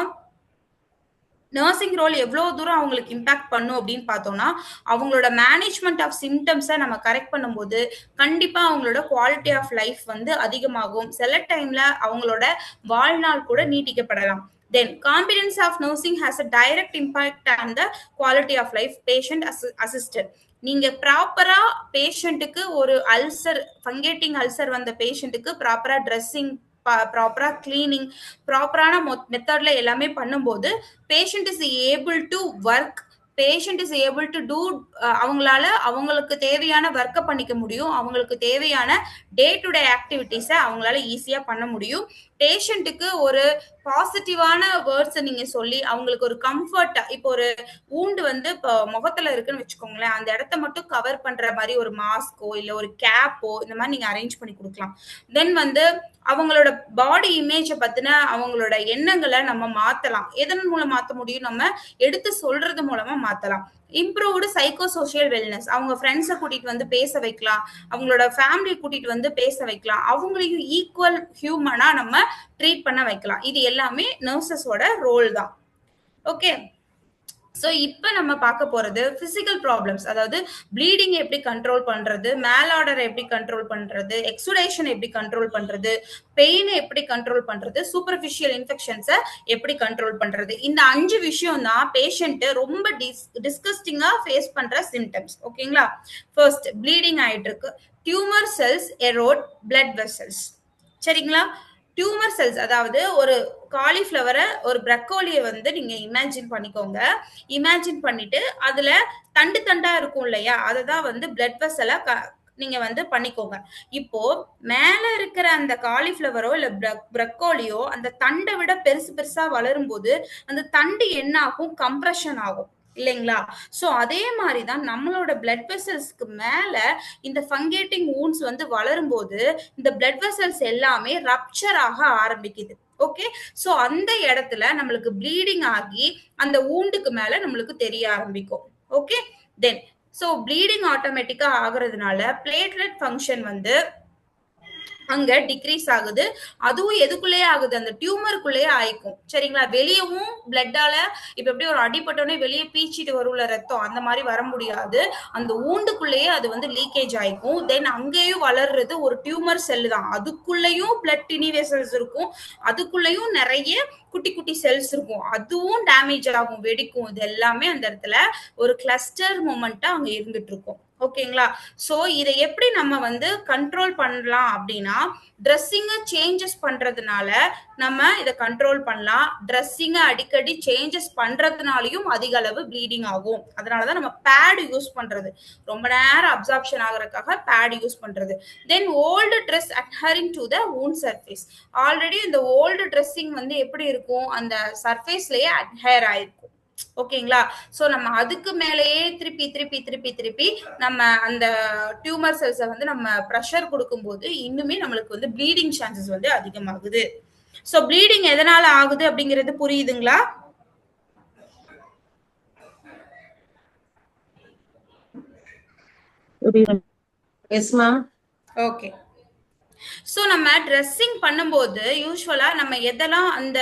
நர்சிங் ரோல் எவ்வளவு தூரம் அவங்களுக்கு இம்பாக்ட் பண்ணும் அப்படின்னு பார்த்தோம்னா அவங்களோட மேனேஜ்மெண்ட் ஆஃப் சிம்டம்ஸை நம்ம கரெக்ட் பண்ணும்போது கண்டிப்பா அவங்களோட குவாலிட்டி ஆஃப் லைஃப் வந்து அதிகமாகும். சில டைம்ல அவங்களோட வாழ்நாள் கூட நீட்டிக்கப்படலாம். Then competence of nursing has a direct impact on the quality of life patient assisted. நீங்க ப்ராப்பரா பேஷண்ட்டுக்கு ஒரு அல்சர், ஃபங்கேட்டிங் அல்சர் வந்த பேஷண்ட்டுக்கு ப்ராப்பரா ட்ரெஸ்ஸிங், ப்ராப்பரா கிளீனிங், ப்ராப்பரான மெத்தட்ல எல்லாமே பண்ணும்போது patient is able to work, patient is able to do, அவங்களால அவங்களுக்கு தேவையான ஒர்க்கை பண்ணிக்க முடியும், அவங்களுக்கு தேவையான டே டு டே ஆக்டிவிட்டிஸை அவங்களால ஈஸியா பண்ண முடியும். பேஷண்ட்டுக்கு ஒரு பாசிட்டிவான வேர்ட்ஸை நீங்க சொல்லி அவங்களுக்கு ஒரு கம்ஃபர்ட்டா, இப்போ ஒரு வூண்டு வந்து இப்போ முகத்துல இருக்குன்னு வச்சுக்கோங்களேன், அந்த இடத்த மட்டும் கவர் பண்ற மாதிரி ஒரு மாஸ்கோ இல்ல ஒரு கேப்போ இந்த மாதிரி நீங்க அரேஞ்ச் பண்ணி கொடுக்கலாம். தென் வந்து அவங்களோட பாடி இமேஜை பத்தின அவங்களோட எண்ணங்களை நம்ம மாத்தலாம். எதன் மூலம் மாத்த முடியும்? நம்ம எடுத்து சொல்றது மூலமா மாத்தலாம். இம்ப்ரூவ்டு சைக்கோ சோஷியல் வெல்னஸ், அவங்க ஃப்ரெண்ட்ஸை கூட்டிட்டு வந்து பேச வைக்கலாம், அவங்களோட ஃபேமிலி கூட்டிட்டு வந்து பேச வைக்கலாம், அவங்களையும் ஈக்குவல் ஹியூமனா நம்ம ட்ரீட் பண்ண வைக்கலாம். இது எல்லாமே நர்சஸோட ரோல் தான். ஓகே, ஸோ இப்போ நம்ம பார்க்க போறது பிசிக்கல் ப்ராப்ளம்ஸ், அதாவது ப்ளீடிங் எப்படி கண்ட்ரோல் பண்றது, மேல் ஆர்டரை எப்படி கண்ட்ரோல் பண்றது, எக்ஸுடேஷன் எப்படி கண்ட்ரோல் பண்றது, பெயினை எப்படி கண்ட்ரோல் பண்றது, சூப்பர்ஃபிஷியல் இன்ஃபெக்ஷன்ஸை எப்படி கண்ட்ரோல் பண்றது. இந்த 5 விஷயம் தான் பேஷண்ட் ரொம்ப டிஸ்கஸ்டிங்கா ஃபேஸ் பண்ற சிம்டம்ஸ். ஓகேங்களா? ஃபர்ஸ்ட், ப்ளீடிங் ஆயிட்டு இருக்கு, tumour cells erode blood vessels. சரிங்களா? டியூமர் செல்ஸ், அதாவது ஒரு காலிஃப்ளவரை, ஒரு ப்ரக்கோலியை வந்து நீங்க இமேஜின் பண்ணிக்கோங்க. இமேஜின் பண்ணிட்டு அதுல தண்டு தண்டா இருக்கும் இல்லையா, அதை தான் வந்து பிளட் வெசலா நீங்க வந்து பண்ணிக்கோங்க. இப்போ மேல இருக்கிற அந்த காலிஃப்ளவரோ இல்ல ப்ரக்கோலியோ அந்த தண்டை விட பெருசு பெருசா வளரும் போது அந்த தண்டு என்ன ஆகும்? கம்ப்ரெஷன் ஆகும் இல்லைங்களா? சோ அதே மாதிரிதான் நம்மளோட பிளட் வெசல்ஸ்க்கு மேல இந்த ஃபங்கேட்டிங் வூண்ட்ஸ் வந்து வளரும் போது இந்த பிளட் வெசல்ஸ் எல்லாமே ரப்சர் ஆக ஆரம்பிக்குது. ஓகே, சோ அந்த இடத்துல நம்மளுக்கு ப்ளீடிங் ஆகி அந்த வூண்டுக்கு மேல நம்மளுக்கு தெரிய ஆரம்பிக்கும். ஓகே, தென் ஸோ ப்ளீடிங் ஆட்டோமேட்டிக்கா ஆகுறதுனால பிளேட்லெட் ஃபங்க்ஷன் வந்து அங்க டிக்ரீஸ் ஆகுது. அதுவும் எதுக்குள்ளேயே ஆகுது, அந்த டியூமருக்குள்ளேயே ஆயிக்கும். சரிங்களா? வெளியவும் பிளட்டால இப்ப எப்படி ஒரு அடிபட்டோடனே வெளியே பீச்சிட்டு வரும்ல ரத்தம், அந்த மாதிரி வர முடியாது. அந்த ஊண்டுக்குள்ளேயே அது வந்து லீக்கேஜ் ஆயிக்கும். தென் அங்கேயும் வளர்றது ஒரு டியூமர் செல்லு தான். அதுக்குள்ளேயும் பிளட் டினி வெசல்ஸ் இருக்கும், அதுக்குள்ளேயும் நிறைய குட்டி குட்டி செல்ஸ் இருக்கும். அதுவும் டேமேஜ் ஆகும், வெடிக்கும். இது எல்லாமே அந்த இடத்துல ஒரு கிளஸ்டர் மூமெண்டா அங்க இருந்துட்டு இருக்கும். ஓகேங்களா? சோ இதை எப்படி நம்ம வந்து கண்ட்ரோல் பண்ணலாம் அப்படின்னா, ட்ரெஸ்ஸிங்க சேஞ்சஸ் பண்றதுனால நம்ம இதை கண்ட்ரோல் பண்ணலாம். ட்ரெஸ்ஸிங்க அடிக்கடி சேஞ்சஸ் பண்றதுனாலயும் அதிக அளவு ப்ளீடிங் ஆகும். அதனாலதான் நம்ம பேட் யூஸ் பண்றது, ரொம்ப நேரம் அப்சார்ப்ஷன் ஆகுறதுக்காக பேட் யூஸ் பண்றது. Then old dress adhering to the wound surface. Already இந்த ஓல்டு ட்ரெஸ்ஸிங் வந்து எப்படி இருக்கும், அந்த சர்ஃபேஸ்லயே அட்ஹேர் ஆயிருக்கும். ஓகேங்களா? சோ நம்ம அதுக்கு மேலேயே திருப்பி திருப்பி திருப்பி திருப்பி நம்ம அந்த டியூமர் செல்ஸை வந்து நம்ம ப்ரெஷர் கொடுக்கும்போது இன்னுமே நம்மளுக்கு வந்து ப்ளீடிங் சான்சஸ் வந்து அதிகமாகுது. சோ ப்ளீடிங் எதனால ஆகுது அப்படிங்கிறது புரியுதுங்களா? Yes ma'am. ஓகே. ஸோ நம்ம ட்ரெஸ்ஸிங் பண்ணும்போது யூஸ்வலா நம்ம எதெல்லாம் அந்த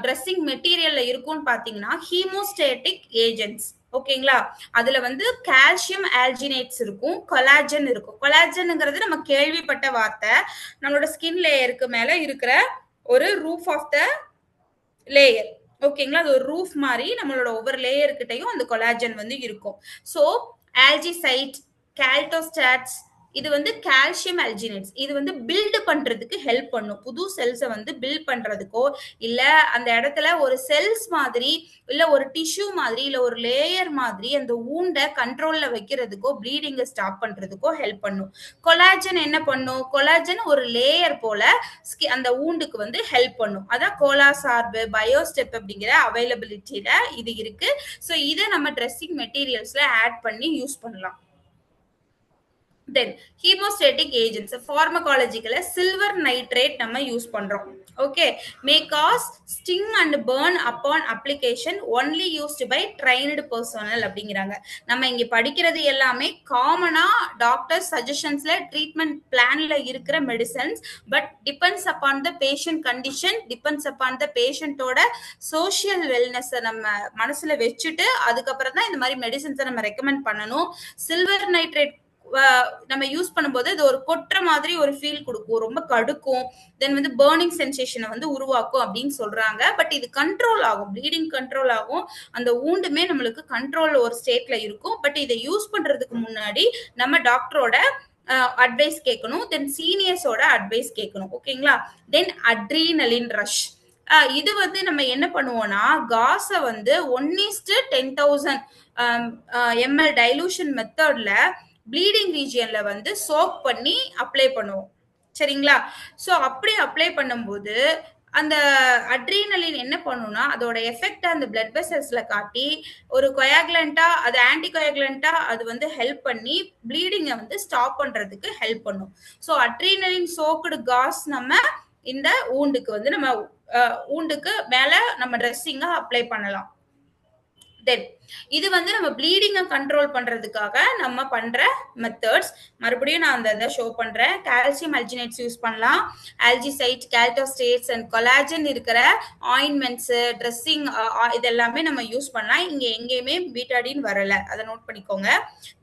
ட்ரெஸ்ஸிங் மெட்டீரியல்ல இருக்கும்னு பார்த்தீங்கன்னா, ஹீமோஸ்டேட்டிக் ஏஜென்ட்ஸ். ஓகேங்களா? அதுல வந்து கால்சியம் ஆல்ஜினேட்ஸ் இருக்கும், கொலாஜன் இருக்கும். கொலாஜன்ங்கிறது நம்ம கேள்விப்பட்ட வார்த்தை. நம்மளோட ஸ்கின் லேயருக்கு மேல இருக்கிற ஒரு ரூஃப் ஆஃப் த லேயர். ஓகேங்களா? அது ஒரு ரூஃப் மாதிரி நம்மளோட ஒவ்வொரு லேயர் கிட்டையும் அந்த கொலாஜன் வந்து இருக்கும். ஸோ ஆல்ஜிசைட், கால்டோஸ்டாட்ஸ், இது வந்து கால்சியம் அல்ஜினேட்ஸ். இது வந்து பில்ட் பண்றதுக்கு ஹெல்ப் பண்ணும். புது செல்ஸை வந்து பில்ட் பண்றதுக்கோ, இல்ல அந்த இடத்துல ஒரு செல்ஸ் மாதிரி, இல்ல ஒரு டிஷ்யூ மாதிரி, இல்ல ஒரு லேயர் மாதிரி அந்த ஊண்டை கண்ட்ரோல்ல வைக்கிறதுக்கோ, ப்ளீடிங்கை ஸ்டாப் பண்றதுக்கோ ஹெல்ப் பண்ணும். கொலாஜன் என்ன பண்ணும்? கொலாஜன் ஒரு லேயர் போல அந்த ஊண்டுக்கு வந்து ஹெல்ப் பண்ணும். அதான் கோலாசார்பு, பயோஸ்டெப் அப்படிங்கிற அவைலபிலிட்டியில இது இருக்கு. ஸோ இதை நம்ம ட்ரெஸ்ஸிங் மெட்டீரியல்ஸ்ல ஆட் பண்ணி யூஸ் பண்ணலாம். Then haemostatic agents, pharmacological silver nitrate நம்ம யூஸ் பண்றோம். Okay, may cause sting and burn upon application only used by trained personnel அப்படிங்கிறாங்க. நம்ம இங்க படிக்கிறது எல்லாமே காமனா டாக்டர் சஜஷன்ஸ்ல ட்ரீட்மெண்ட் பிளான்ல இருக்கிற medicines. But depends upon the patient condition, depends upon the பேஷண்டோட சோஷியல் வெல்னஸ் நம்ம மனசுல வச்சுட்டு அதுக்கப்புறம் தான் இந்த மாதிரி மெடிசன்ஸை நம்ம ரெக்கமெண்ட் பண்ணணும். சில்வர் நைட்ரேட் நம்ம யூஸ் பண்ணும்போது இது ஒரு கொட்டுற மாதிரி ஒரு ஃபீல் கொடுக்கும், ரொம்ப கடுக்கும், தென் வந்து பர்னிங் சென்சேஷனை வந்து உருவாக்கும் அப்படின்னு சொல்றாங்க. பட் இது கண்ட்ரோல் ஆகும், ப்ளீடிங் கண்ட்ரோல் ஆகும், அந்த ஊண்டுமே நம்மளுக்கு கண்ட்ரோல் ஒரு ஸ்டேட்ல இருக்கும். பட் இதை யூஸ் பண்றதுக்கு முன்னாடி நம்ம டாக்டரோட அட்வைஸ் கேட்கணும், தென் சீனியர்ஸோட அட்வைஸ் கேட்கணும். ஓகேங்களா? தென் அட்ரீனலின் ரஷ். இது வந்து நம்ம என்ன பண்ணுவோம்னா, காஸை வந்து 1:10,000 ml டைலூஷன் மெத்தட்ல ப்ளீடிங் ரீஜியன்ல வந்து சோக் பண்ணி அப்ளை பண்ணுவோம். சரிங்களா? ஸோ அப்படி அப்ளை பண்ணும்போது அந்த அட்ரீனலின் என்ன பண்ணும்னா, அதோட எஃபெக்ட் அந்த பிளட் வெசல்ஸ்ல காட்டி ஒரு கொயாகுலண்டா, அது ஆன்டி கொயாகுலண்டா அது வந்து ஹெல்ப் பண்ணி ப்ளீடிங்கை வந்து ஸ்டாப் பண்றதுக்கு ஹெல்ப் பண்ணும். ஸோ அட்ரீனலின் சோக்குடு காஸ் நம்ம இந்த ஊண்டுக்கு வந்து நம்ம ஊண்டுக்கு மேல நம்ம ட்ரெஸ்ஸிங்கா அப்ளை பண்ணலாம். தென் இது வந்து நம்ம ப்ளீடிங்கை கண்ட்ரோல் பண்றதுக்காக நம்ம பண்ற மெத்தட்ஸ். மறுபடியும் நான் அந்த இதை ஷோ பண்றேன். கால்சியம் அல்ஜினேட்ஸ் யூஸ் பண்ணலாம், ஆல்ஜிசைட், கால்டோஸ்டேட்ஸ் அண்ட் கொலாஜன் இருக்கிற ஆயின்மெண்ட்ஸ், ட்ரெஸ்ஸிங், இது எல்லாமே நம்ம யூஸ் பண்ணலாம். இங்க எங்கேயுமே பீட்டாடின் வரல, அதை நோட் பண்ணிக்கோங்க.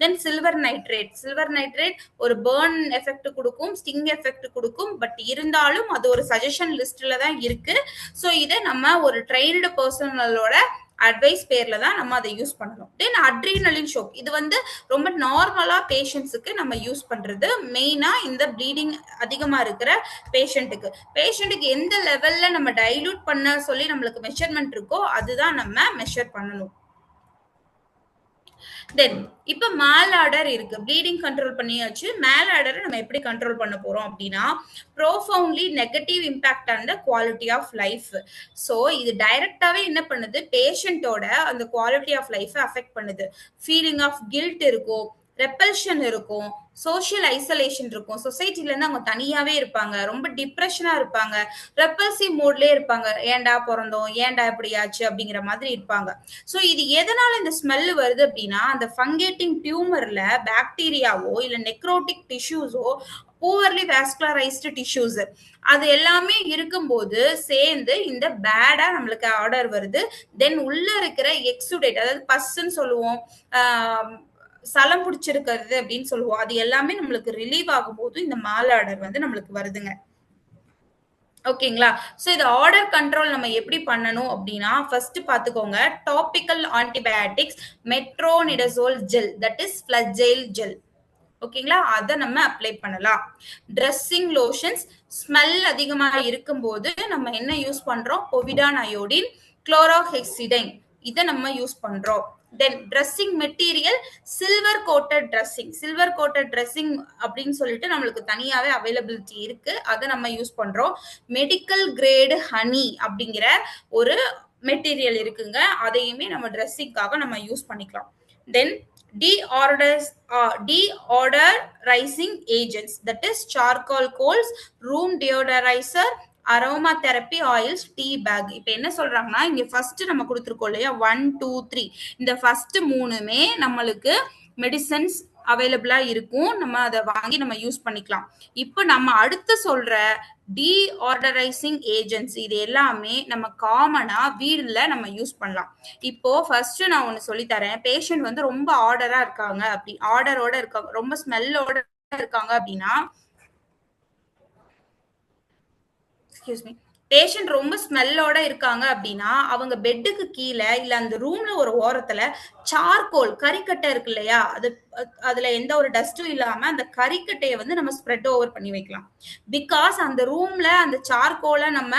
தென் சில்வர் நைட்ரேட். சில்வர் நைட்ரேட் ஒரு பர்ன் எஃபெக்ட் கொடுக்கும், ஸ்டிங் எஃபெக்ட் கொடுக்கும். பட் இருந்தாலும் அது ஒரு சஜஷன் லிஸ்ட்ல தான் இருக்கு. ஸோ இதை நம்ம ஒரு ட்ரெயின்டு பர்சனலோட அட்வைஸ் பேர்ல தான் நம்ம அதை யூஸ் பண்ணணும். தென் அட்ரீனலின் ஷோக், இது வந்து ரொம்ப நார்மலா பேஷண்ட்ஸுக்கு நம்ம யூஸ் பண்றது. மெயினா இந்த ப்ளீடிங் அதிகமா இருக்கிற பேஷண்ட்டுக்கு எந்த லெவல்ல நம்ம டைலூட் பண்ண சொல்லி நம்மளுக்கு மெஷர்மெண்ட் இருக்கோ அதுதான் நம்ம மெஷர் பண்ணணும். தென் இப்ப மேல் ஆர்டர் இருக்கு, ப்ளீடிங் கண்ட்ரோல் பண்ணியாச்சு. மேல் ஆர்டரை நம்ம எப்படி கண்ட்ரோல் பண்ண போறோம் அப்படின்னா, profoundly negative impact on the quality of life. So இது டைரக்டாவே என்ன பண்ணுது, பேஷண்டோட அந்த குவாலிட்டி ஆஃப் லைஃப் அஃபெக்ட் பண்ணுது. ஃபீலிங் ஆஃப் கில்ட் இருக்கும், ரெப்பல்ஷன் இருக்கும், சோஷியல் ஐசோலேஷன் இருக்கும். சொசைட்டில இருந்து அவங்க தனியாவே இருப்பாங்க, ரொம்ப டிப்ரெஷனா இருப்பாங்க, ரெப்பல்சிவ் மோட்லயே இருப்பாங்க. ஏன்டா பிறந்தோம், ஏன்டா இப்படியாச்சு அப்படிங்கிற மாதிரி இருப்பாங்க. ஸோ இது எதனால இந்த ஸ்மெல் வருது அப்படின்னா, அந்த ஃபங்கேட்டிங் டியூமர்ல பாக்டீரியாவோ இல்ல நெக்ரோட்டிக் டிஷ்யூஸோ பூவர்லி வாஸ்குலரைஸ்டு டிஷ்யூஸ் அது எல்லாமே இருக்கும்போது சேர்ந்து இந்த பேடா நம்மளுக்கு ஆர்டர் வருது. தென் உள்ள இருக்கிற எக்ஸுடேட், அதாவது பஸ்ன்னு சொல்லுவோம், சலம் பிடிச்சிருக்கிறது அப்படின்னு சொல்லுவோம், அது எல்லாமே நம்மளுக்கு ரிலீவ் ஆகும்போது இந்த மால் ஆர்டர் வந்து நம்மளுக்கு வருதுங்க. ஓகேங்களா? ஸோ இது ஆர்டர் கண்ட்ரோல் நம்ம எப்படி பண்ணணும் அப்படின்னா, ஃபர்ஸ்ட் பார்த்துக்கோங்க, topical antibiotics metronidazole gel, that is Flagyl gel. ஓகேங்களா? அதை நம்ம அப்ளை பண்ணலாம். ட்ரெஸ்ஸிங் லோஷன்ஸ் ஸ்மெல் அதிகமா இருக்கும்போது நம்ம என்ன யூஸ் பண்றோம்? பொவிடான் அயோடின், குளோரோஹெக்சிடைன், இதை நம்ம யூஸ் பண்றோம். Then dressing material silver coated dressing. Silver coated dressing அப்படின்னு சொல்லிட்டு நம்மளுக்கு தனியாவே அவைலபிலிட்டி இருக்கு, அதை நம்ம யூஸ் பண்றோம். மெடிக்கல் கிரேடு ஹனி அப்படிங்கிற ஒரு மெட்டீரியல் இருக்குங்க, அதையுமே நம்ம ட்ரெஸ்ஸிங்காக நம்ம யூஸ் பண்ணிக்கலாம். தென் deodorizing agents, that is charcoal coals, room deodorizer, aroma therapy oils, tea back. இப்ப என்ன சொல்றாங்கன்னா, இங்க ஃபர்ஸ்ட் நம்ம கொடுத்துருக்கோம் இல்லையா 1 2 3, இந்த ஃபர்ஸ்ட் 3மே நம்மளுக்கு மெடிசன்ஸ் அவைலபிளா இருக்கும், நம்ம அதை வாங்கி நம்ம யூஸ் பண்ணிக்கலாம். இப்போ நம்ம அடுத்து சொல்ற deodorizing agents இது எல்லாமே நம்ம காமனா வீடுல நம்ம யூஸ் பண்ணலாம். இப்போ ஃபர்ஸ்ட் நான் ஒன்னு சொல்லி தரேன். பேஷண்ட் வந்து ரொம்ப ஆர்டரா இருக்காங்க, அப்படி ஆர்டரோட இருக்காங்க, ரொம்ப ஸ்மெல்லோட இருக்காங்க அப்படின்னா, எக்ஸ்கியூஸ் மீ, பேஷண்ட் ரொம்ப ஸ்மெல்லோட இருக்காங்க அப்படின்னா அவங்க பெட்டுக்கு கீழே இல்ல அந்த ரூம்ல ஒரு ஓரத்துல சார்கோல் கறிக்கட்டை இருக்கு இல்லையா, அதுல எந்த ஒரு டஸ்டும் இல்லாம அந்த கறிக்கட்டையை வந்து நம்ம ஸ்ப்ரெட் ஓவர் பண்ணி வைக்கலாம். பிகாஸ் அந்த ரூம்ல அந்த சார்கோலை நம்ம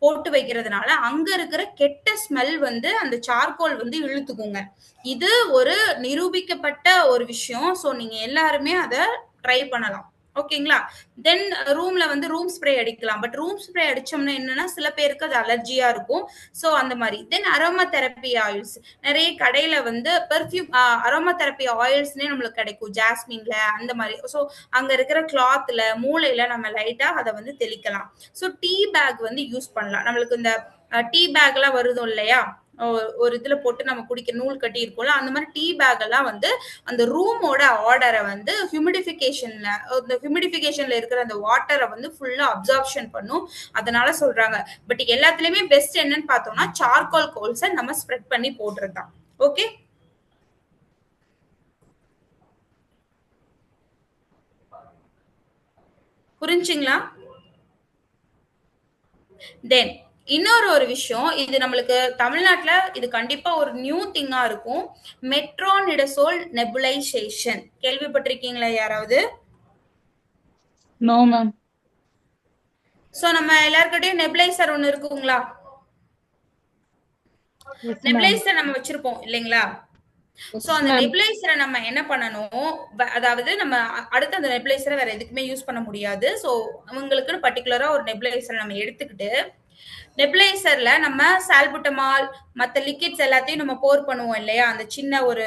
போட்டு வைக்கிறதுனால அங்க இருக்கிற கெட்ட ஸ்மெல் வந்து அந்த சார்கோல் வந்து இழுத்துக்குங்க. இது ஒரு நிரூபிக்கப்பட்ட ஒரு விஷயம். ஸோ நீங்க எல்லாருமே அதை ட்ரை பண்ணலாம். ஓகேங்களா? தென் ரூம்ல வந்து ரூம் ஸ்ப்ரே அடிக்கலாம். பட் ரூம் ஸ்ப்ரே அடிச்சோம்னா என்னன்னா, சில பேருக்கு அது அலர்ஜியா இருக்கும். ஸோ அந்த மாதிரி. தென் அரோமா தெரப்பி ஆயில்ஸ், நிறைய கடையில வந்து பெர்ஃப்யூம் அரோமா தெரப்பி ஆயில்ஸ்னே நம்மளுக்கு கிடைக்கும், ஜாஸ்மின்ல அந்த மாதிரி. ஸோ அங்க இருக்கிற கிளாத்ல மூளையில நம்ம லைட்டா அதை வந்து தெளிக்கலாம். ஸோ டீ பேக் வந்து யூஸ் பண்ணலாம். நம்மளுக்கு இந்த டீ பேக் எல்லாம் வருதும் இல்லையா, ஒரு இதுல போட்டு நம்ம குடிக்க நூல் கட்டி இருக்கும்ல, அந்த மாதிரி டீ பேக் எல்லாம் வந்து அந்த ரூமோட ஆர்டரை வந்து ஹியூமிடிஃபிகேஷன்ல இருக்கிற அந்த வாட்டரை வந்து ஃபுல்லா அப்சார்ப்ஷன் பண்ணும், அதனால சொல்றாங்க. பட் எல்லாத்துலயுமே பெஸ்ட் என்னன்னு பார்த்தோம்னா சார்கோல் கோல்ஸை நம்ம ஸ்ப்ரெட் பண்ணி போடுறதுதான். ஓகே, புரிஞ்சுங்களா? தென் இன்னொரு விஷயம், இது நம்மளுக்கு தமிழ்நாட்டுல இது கண்டிப்பா ஒரு நியூ திங்கா இருக்கும், மெட்ரோனிடசோல் நெபுலைசேஷன். கேள்விப்பட்டிருக்கீங்களா யாராவது? No ma'am. சோ நம்ம எல்லார்கிட்டயும் நெபுலைசர் ஒண்ணு இருக்குங்களா? நெபுலைசர் நம்ம வச்சிருப்போம் இல்லைங்களா? சோ அந்த நெபுலைசரை நம்ம என்ன பண்ணணும், அதாவது நம்ம அடுத்து அந்த நெபுலைசரை வேற எதுக்குமே யூஸ் பண்ண முடியாது. சோ அவங்களுக்குன்னு பர்டிகுலரா ஒரு நெபுலைசரை நம்ம எடுத்துக்கிட்டு, நெபுலைசர்ல நம்ம சால்புட்டமால் மத்த லிக்விட்ஸ் எல்லாத்தையும் நம்ம போர் பண்ணுவோம் இல்லையா, அந்த சின்ன ஒரு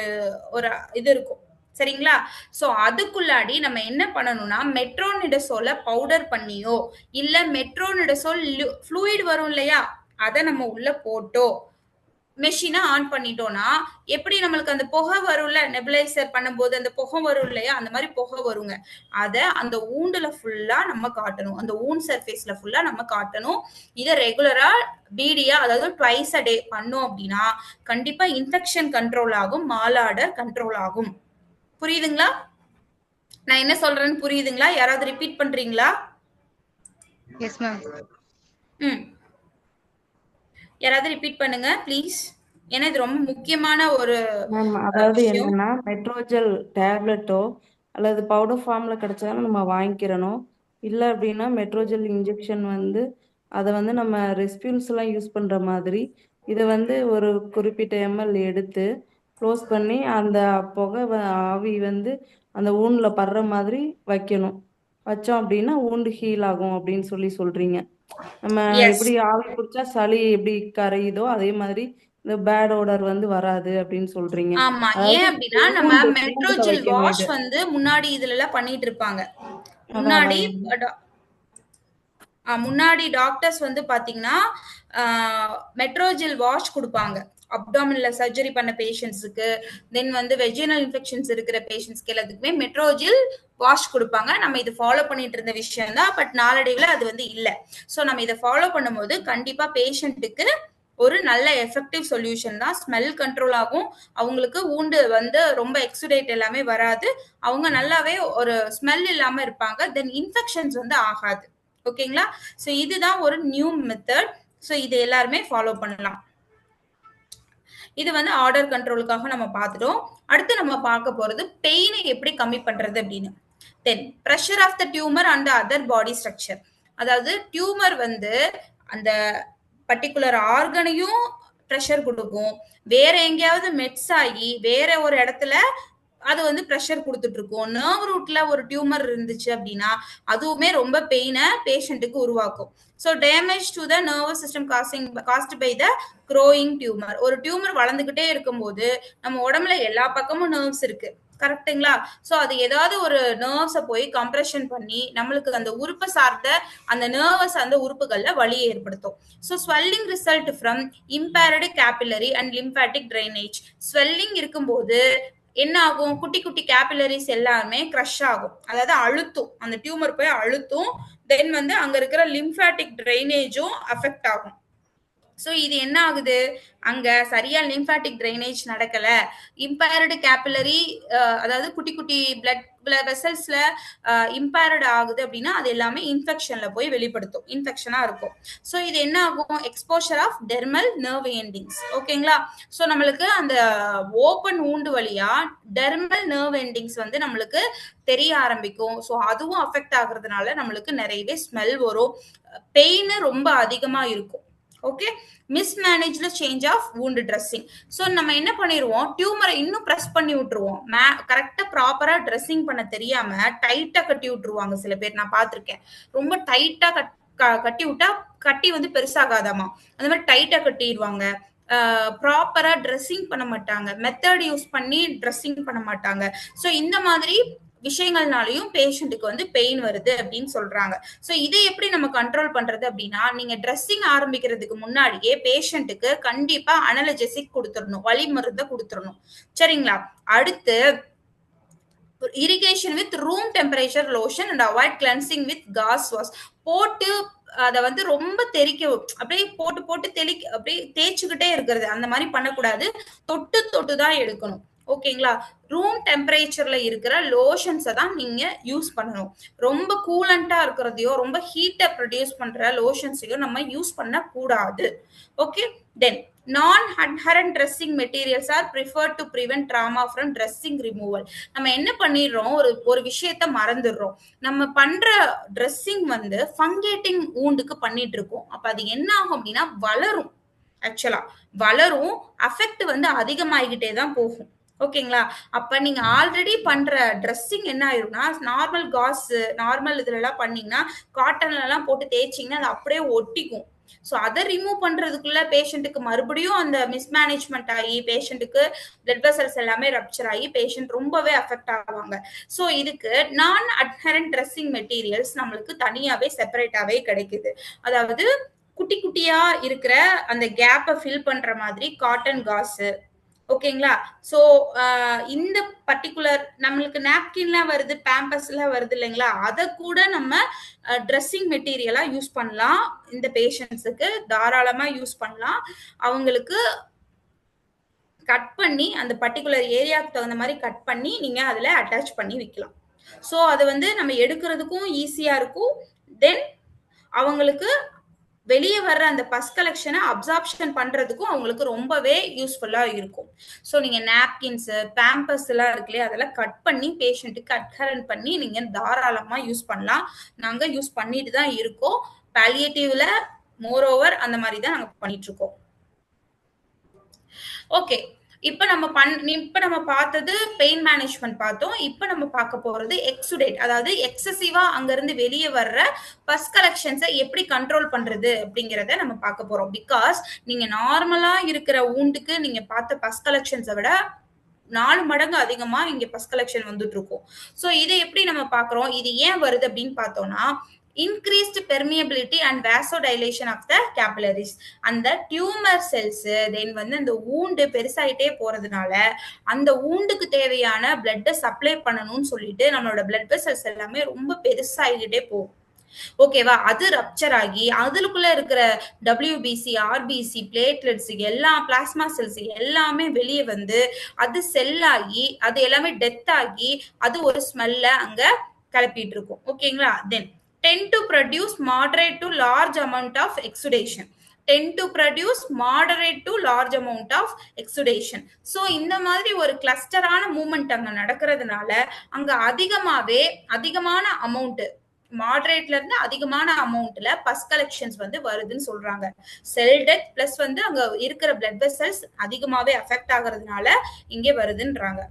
இது இருக்கும், சரிங்களா? சோ அதுக்குள்ளாடி நம்ம என்ன பண்ணணும்னா, மெட்ரோனிடசோல பவுடர் பண்ணியோ இல்ல மெட்ரோனிடசோல் ஃப்ளூயிட் வரும் இல்லையா, அதை நம்ம உள்ள போட்டோ மெஷினை ஆன் பண்ணிட்டோம்னா, எப்படி நம்மளுக்கு அந்த புகை வரும்ல, நெபுலைசர் பண்ணும்போது அந்த புகை வரும் இல்லையா, அந்த மாதிரி புகை வருங்க. அதை அந்த ஊண்டுல ஃபுல்லா நம்ம காட்டணும், அந்த ஊண்ட் சர்ஃபேஸ்ல ஃபுல்லா நம்ம காட்டணும். இதை ரெகுலரா பிடியா, அதாவது ட்வைஸ் அ டே பண்ணோம் அப்படின்னா கண்டிப்பா இன்ஃபெக்ஷன் கண்ட்ரோல் ஆகும், மால் ஆர்டர் கண்ட்ரோல் ஆகும். புரியுதுங்களா? நான் என்ன சொல்றேன்னு புரியுதுங்களா? யாராவது ரிப்பீட் பண்றீங்களா? Yes ma'am. யாராவது ரிப்பீட் பண்ணுங்க ப்ளீஸ், ஏன்னா இது ரொம்ப முக்கியமான ஒரு அதாவது விஷயம். என்னன்னா, மெட்ரோஜெல் டேப்லெட்டோ அல்லது பவுடர் ஃபார்ம்ல கிடைச்சாலும் நம்ம வாங்கிக்கிறணும். இல்லை அப்படின்னா மெட்ரோஜெல் இன்ஜெக்ஷன் வந்து அதை வந்து நம்ம ரெஸ்பியூல்ஸ் எல்லாம் யூஸ் பண்ற மாதிரி இதை வந்து ஒரு குறிப்பிட்ட எம்எல் எடுத்து க்ளோஸ் பண்ணி அந்த புகை ஆவி வந்து அந்த ஊன்ல படுற மாதிரி வைக்கணும். வச்சோம் அப்படின்னா ஊண்டு ஹீல் ஆகும் அப்படின்னு சொல்றீங்க. நம்ம எஸ், எப்படி ஆவி பிடிச்சா சளி எப்படி கரையுதோ அதே மாதிரி இந்த பேட் ஓடர் வந்து வராது அப்படின்னு சொல்றீங்க. ஆமா. ஏன் அப்படின்னா நம்ம மெட்ரோஜெல் வாஷ் வந்து முன்னாடி இதுல எல்லாம் பண்ணிட்டு இருப்பாங்க. முன்னாடி முன்னாடி டாக்டர்ஸ் வந்து பாத்தீங்கன்னா மெட்ரோஜெல் வாஷ் கொடுப்பாங்க அப்டாமினல்ல சர்ஜரி பண்ண பேஷண்ட்ஸுக்கு, தென் வந்து வெஜினல் இன்ஃபெக்ஷன்ஸ் இருக்கிற பேஷண்ட்ஸ்க்கு எல்லாத்துக்குமே மெட்ரோஜெல் வாஷ் கொடுப்பாங்க. நம்ம இது ஃபாலோ பண்ணிட்டு இருந்த விஷயம் தான். பட் நாளடைவில் அது வந்து இல்லை. ஸோ நம்ம இதை ஃபாலோ பண்ணும்போது கண்டிப்பா பேஷண்ட்டுக்கு ஒரு நல்ல எஃபெக்டிவ் சொல்யூஷன் தான். ஸ்மெல் கண்ட்ரோல் ஆகும், அவங்களுக்கு ஊண்டு வந்து ரொம்ப எக்ஸுடேட் எல்லாமே வராது, அவங்க நல்லாவே ஒரு ஸ்மெல் இல்லாம இருப்பாங்க, தென் இன்ஃபெக்ஷன்ஸ் வந்து ஆகாது. ஓகேங்களா? ஸோ இதுதான் ஒரு நியூ மெத்தட். ஸோ இது எல்லாருமே ஃபாலோ பண்ணலாம். இது வந்து ஆர்டர் கண்ட்ரோலுக்காக நம்ம பார்த்துட்டோம். அடுத்து நம்ம பார்க்க போறது பெயினை எப்படி கம்மி பண்றது அப்படின்னு. Then pressure of the tumour and other body structure. அதாவது டியூமர் வந்து அந்த பர்டிகுலர் ஆர்கனையும் ப்ரெஷர் கொடுக்கும், வேற எங்கேயாவது மெட்ஸ் ஆகி வேற ஒரு இடத்துல அது வந்து ப்ரெஷர் கொடுத்துட்டு இருக்கும். நர்வ் ரூட்ல ஒரு டியூமர் இருந்துச்சு அப்படின்னா அதுவுமே ரொம்ப பெயினை பேஷண்ட்டுக்கு உருவாக்கும். So damage to the nervous system caused by the growing tumour. ஒரு டியூமர் வளர்ந்துகிட்டே இருக்கும்போது நம்ம உடம்புல எல்லா பக்கமும் நர்வ்ஸ் இருக்கு, கரெக்டுங்களா? ஸோ அது ஏதாவது ஒரு நர்வ்ஸை போய் கம்ப்ரெஷன் பண்ணி நம்மளுக்கு அந்த உறுப்பை சார்ந்த அந்த நர்வஸ் அந்த உறுப்புகள்ல வலியை ஏற்படுத்தும். So swelling result from impaired capillary and lymphatic drainage. Swelling இருக்கும்போது என்ன ஆகும், குட்டி குட்டி கேபிலரிஸ் எல்லாமே கிரஷ் ஆகும், அதாவது அழுத்தும், அந்த டியூமர் போய் அழுத்தும், தென் வந்து அங்க இருக்கிற லிம்பாட்டிக் ட்ரைனேஜும் அஃபெக்ட் ஆகும். ஸோ இது என்ன ஆகுது, அங்க சரியா லிம்பாட்டிக் ட்ரைனேஜ் நடக்கல, இம்பேர்டு கேபிலரி அதாவது குட்டி குட்டி பிளட் வெசல்ஸ்ல இம்பேர்டு ஆகுது அப்படின்னா அது எல்லாமே இன்ஃபெக்ஷன்ல போய் வெளிப்படுத்தும், இன்ஃபெக்ஷனா இருக்கும். ஸோ இது என்ன ஆகும், exposure of dermal nerve endings. ஓகேங்களா? ஸோ நம்மளுக்கு அந்த ஓப்பன் ஊண்டு வழியா டெர்மல் நர்வ் எண்டிங்ஸ் வந்து நம்மளுக்கு தெரிய ஆரம்பிக்கும். ஸோ அதுவும் அஃபெக்ட் ஆகுறதுனால நம்மளுக்கு நிறையவே ஸ்மெல் வரும், பெயின் ரொம்ப அதிகமா இருக்கும். Okay, mismanaged change of wound dressing. So நம்ம என்ன பண்ணிடுவோம், டியூமரை இன்னும் ப்ரெஸ் பண்ணி விட்டுருவோம், கரெக்டாக ப்ராப்பராக ட்ரெஸ்ஸிங் பண்ண தெரியாம டைட்டாக கட்டி விட்டுருவாங்க சில பேர், நான் பார்த்துருக்கேன். ரொம்ப டைட்டாக கட்டி விட்டா கட்டி வந்து பெருசாகாதாமா, அந்த மாதிரி டைட்டாக கட்டிடுவாங்க. ப்ராப்பரா ட்ரெஸ்ஸிங் பண்ண மாட்டாங்க, மெத்தட் யூஸ் பண்ணி ட்ரெஸ்ஸிங் பண்ண மாட்டாங்க. ஸோ இந்த மாதிரி விஷயங்கள்னாலையும் பேஷண்ட்டுக்கு வந்து பெயின் வருது அப்படின்னு சொல்றாங்க. ஸோ இதை எப்படி நம்ம கண்ட்ரோல் பண்றது அப்படின்னா, நீங்க ட்ரெஸ்ஸிங் ஆரம்பிக்கிறதுக்கு முன்னாடியே பேஷண்ட்டுக்கு கண்டிப்பா அனலஜெசிக் கொடுத்துடணும், வலி மருந்தை கொடுத்துடணும். சரிங்களா? அடுத்து irrigation with room temperature lotion and avoid cleansing with gauze wash. போட்டு அதை வந்து ரொம்ப தெளிக்க, அப்படியே போட்டு போட்டு அப்படியே தேய்ச்சிக்கிட்டே இருக்கிறது, அந்த மாதிரி பண்ணக்கூடாது, தொட்டு தொட்டு தான் எடுக்கணும். ஓகேங்களா? ரூம் டெம்பரேச்சர்ல இருக்கிற லோஷன்ஸை தான் நீங்க யூஸ் பண்ணணும். ரொம்ப கூலண்டா இருக்கிறதையோ ரொம்ப ஹீட்டை ப்ரொடியூஸ் பண்ற லோஷன்ஸையோ நம்ம யூஸ் பண்ண கூடாது. Okay, then non adherent dressing materials are preferred to prevent trauma from dressing removal. நம்ம என்ன பண்ணிடுறோம், ஒரு விஷயத்த மறந்துடுறோம். நம்ம பண்ற ட்ரெஸ்ஸிங் வந்து ஃபங்கேட்டிங் ஊண்டுக்கு பண்ணிட்டு இருக்கோம். அப்ப அது என்ன ஆகும் அப்படின்னா வளரும், ஆக்சுவலா வளரும், அஃபெக்ட் வந்து அதிகமாகிக்கிட்டே தான் போகும். ஓகேங்களா? அப்ப நீங்க ஆல்ரெடி பண்ற ட்ரெஸ்ஸிங் என்ன ஆயிரும்னா, நார்மல் காஸ் நார்மல் இதுல எல்லாம் பண்ணீங்கன்னா காட்டன்ல எல்லாம் போட்டு தேய்ச்சிங்கன்னா அது அப்படியே ஒட்டிக்கும். ஸோ அதை ரிமூவ் பண்றதுக்குள்ள பேஷண்ட்டுக்கு மறுபடியும் அந்த மிஸ்மேனேஜ்மெண்ட் ஆகி பேஷண்ட்டுக்கு பிளட் வெசல்ஸ் எல்லாமே ரப்சர் ஆகி பேஷண்ட் ரொம்பவே அஃபெக்ட் ஆவாங்க. ஸோ இதுக்கு நான் அட்ஹரண்ட் ட்ரெஸ்ஸிங் மெட்டீரியல்ஸ் நம்மளுக்கு தனியாவே செப்பரேட்டாவே கிடைக்குது. அதாவது குட்டி குட்டியா இருக்கிற அந்த கேப்பை ஃபில் பண்ற மாதிரி காட்டன் காசு. ஓகேங்களா? ஸோ இந்த பர்டிகுலர் நம்மளுக்கு நாப்கின்லாம் வருது, பேம்பஸ்லாம் வருது இல்லைங்களா, அதை கூட நம்ம ட்ரெஸ்ஸிங் மெட்டீரியலா யூஸ் பண்ணலாம். இந்த பேஷண்ட்ஸுக்கு தாராளமா யூஸ் பண்ணலாம். அவங்களுக்கு கட் பண்ணி அந்த பர்டிகுலர் ஏரியாவுக்கு தகுந்த மாதிரி கட் பண்ணி நீங்க அதுல அட்டாச் பண்ணி வைக்கலாம். ஸோ அது வந்து நம்ம எடுக்கிறதுக்கும் ஈஸியா இருக்கும், தென் அவங்களுக்கு வெளியே வர்ற அந்த பஸ் கலெக்ஷனை அப்சார்ப்ஷன் பண்றதுக்கும் அவங்களுக்கு ரொம்பவே யூஸ்ஃபுல்லா இருக்கும். ஸோ நீங்க நாப்கின்ஸ் பேம்பர்ஸ் எல்லாம் இருக்குல்லையே, அதெல்லாம் கட் பண்ணி பேஷண்ட்டுக்கு அட்ஹரண்ட் பண்ணி நீங்க தாராளமா யூஸ் பண்ணலாம். நாங்க யூஸ் பண்ணிட்டு தான் இருக்கோம். பாலியேட்டிவ்ல மோரோவர் அந்த மாதிரி தான் நாங்க பண்ணிட்டு இருக்கோம். ஓகே, இப்ப நம்ம பார்த்தது பெயின் மேனேஜ்மெண்ட் பார்த்தோம். இப்ப நம்ம பார்க்க போறது எக்ஸுடேட், அதாவது எக்ஸசிவா அங்க இருந்து வெளியே வர்ற பஸ் கலெக்ஷன்ஸை எப்படி கண்ட்ரோல் பண்றது அப்படிங்கிறத நம்ம பார்க்க போறோம். பிகாஸ் நீங்க நார்மலா இருக்கிற ஊண்டுக்கு நீங்க பார்த்த பஸ் கலெக்ஷன்ஸை விட 4 மடங்கு அதிகமா இங்க பஸ் கலெக்ஷன் வந்துட்டு இருக்கும். ஸோ இதை எப்படி நம்ம பாக்குறோம், இது ஏன் வருது அப்படின்னு பார்த்தோம்னா, increased permeability and vasodilation of the capillaries. அந்த டியூமர் செல்ஸ் தென் வந்து அந்த ஊண்டு பெருசாயிட்டே போறதுனால அந்த ஊண்டுக்கு தேவையான பிளட்டை சப்ளை பண்ணணும்னு சொல்லிட்டு நம்மளோட பிளட் வெசல்ஸ் எல்லாமே ரொம்ப பெருசாகிட்டே போகும். ஓகேவா? அது ரப்சர் ஆகி அதுக்குள்ள இருக்கிற WBC, RBC, பிளேட்லெட்ஸ் எல்லா பிளாஸ்மா செல்ஸ் எல்லாமே வெளியே வந்து அது செல் ஆகி அது எல்லாமே டெத் ஆகி அது ஒரு ஸ்மெல்ல அங்க கிளப்பிட்டு இருக்கும். ஓகேங்களா? தென் tend to produce moderate to large amount of exudation. So இந்த மாதிரி ஒரு கிளஸ்டரான மூவ்மெண்ட் அங்க நடக்கிறதுனால அங்க அதிகமான அமௌண்ட் மாடரேட்ல இருந்து அதிகமான அமௌண்ட்ல பஸ் கலெக்ஷன்ஸ் வந்து வருதுன்னு சொல்றாங்க. செல் டெத் பிளஸ் வந்து அங்க இருக்கிற பிளட் வெசல்ஸ் அதிகமாவே அஃபெக்ட் ஆகுறதுனால இங்கே வருதுன்றாங்க.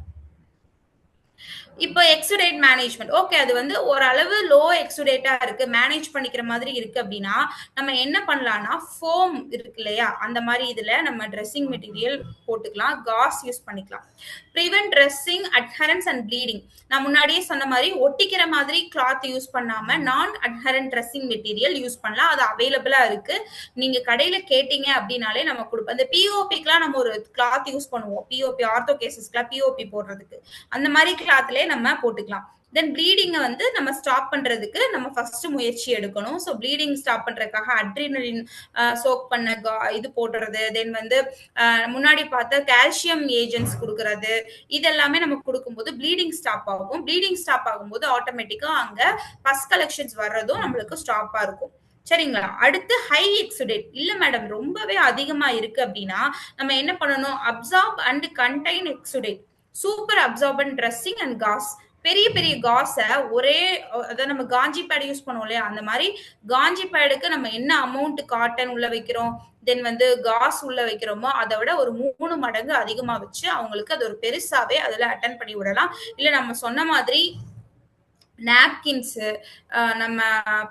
இப்போ எக்ஸுடேட் மேனேஜ்மெண்ட் ஓகே, அது வந்து ஓரளவு லோ எக்ஸுடேட்டா இருக்கு, மேனேஜ் பண்ணிக்கிற மாதிரி இருக்கு அப்படின்னா நம்ம என்ன பண்ணலாம்னா ஃபோம் இருக்கு இல்லையா, அந்த மாதிரி இதுல நம்ம ட்ரெஸ்ஸிங் மெட்டீரியல் போட்டுக்கலாம், காஸ் யூஸ் பண்ணிக்கலாம். Prevent dressing adherence and bleeding. நான் முன்னாடியே சொன்ன மாதிரி ஒட்டிக்கிற மாதிரி கிளாத் யூஸ் பண்ணாம நான் அட்ஹரண்ட் ட்ரெஸ்ஸிங் மெட்டீரியல் யூஸ் பண்ணலாம். அது அவைலபிளா இருக்கு. நீங்க கடையில கேட்டீங்க அப்படின்னாலே நம்ம கொடுப்போம். அந்த பிஓபிக்குலாம் நம்ம ஒரு கிளாத் யூஸ் பண்ணுவோம், பிஓபி ஆர்த்தோ கேசஸ்க்குலாம் பிஓபி போடுறதுக்கு அந்த மாதிரி கிளாத்ல நம்ம போட்டுக்கலாம். தென் ப்ளீடிங்கை வந்து நம்ம ஸ்டாப் பண்றதுக்கு நம்ம ஃபர்ஸ்ட் முயற்சி எடுக்கணும். ஸோ ப்ளீடிங் ஸ்டாப் பண்றதுக்காக அட்ரினலின் சோக் பண்ண இது போடுறது, தென் வந்து முன்னாடி பார்த்த கால்சியம் ஏஜென்ட்ஸ் கொடுக்கறது, இதெல்லாமே நமக்கு கொடுக்கும்போது ப்ளீடிங் ஸ்டாப் ஆகும். ப்ளீடிங் ஸ்டாப் ஆகும்போது ஆட்டோமேட்டிக்கா அங்க பஸ் கலெக்ஷன்ஸ் வர்றதும் நம்மளுக்கு ஸ்டாப்பா இருக்கும். சரிங்களா? அடுத்து ஹை எக்ஸுடேட். இல்ல மேடம் ரொம்பவே அதிகமா இருக்கு அப்படின்னா நம்ம என்ன பண்ணணும்? Absorb and contain exudate, super absorbent dressing and gauze. பெரிய பெரிய காஸை ஒரே அதாவது நம்ம காஞ்சி பேட் யூஸ் பண்ணுவோம் இல்லையா, அந்த மாதிரி காஞ்சி பேடுக்கு நம்ம என்ன அமௌண்ட் காட்டன் உள்ள வைக்கிறோம், தென் வந்து காஸ் உள்ள வைக்கிறோமோ அதை விட ஒரு 3 மடங்கு அதிகமா வச்சு அவங்களுக்கு அது ஒரு பெருசாவே அதுல அட்டன் பண்ணி விடலாம். இல்ல நம்ம சொன்ன மாதிரி நாப்கின்ஸ், நம்ம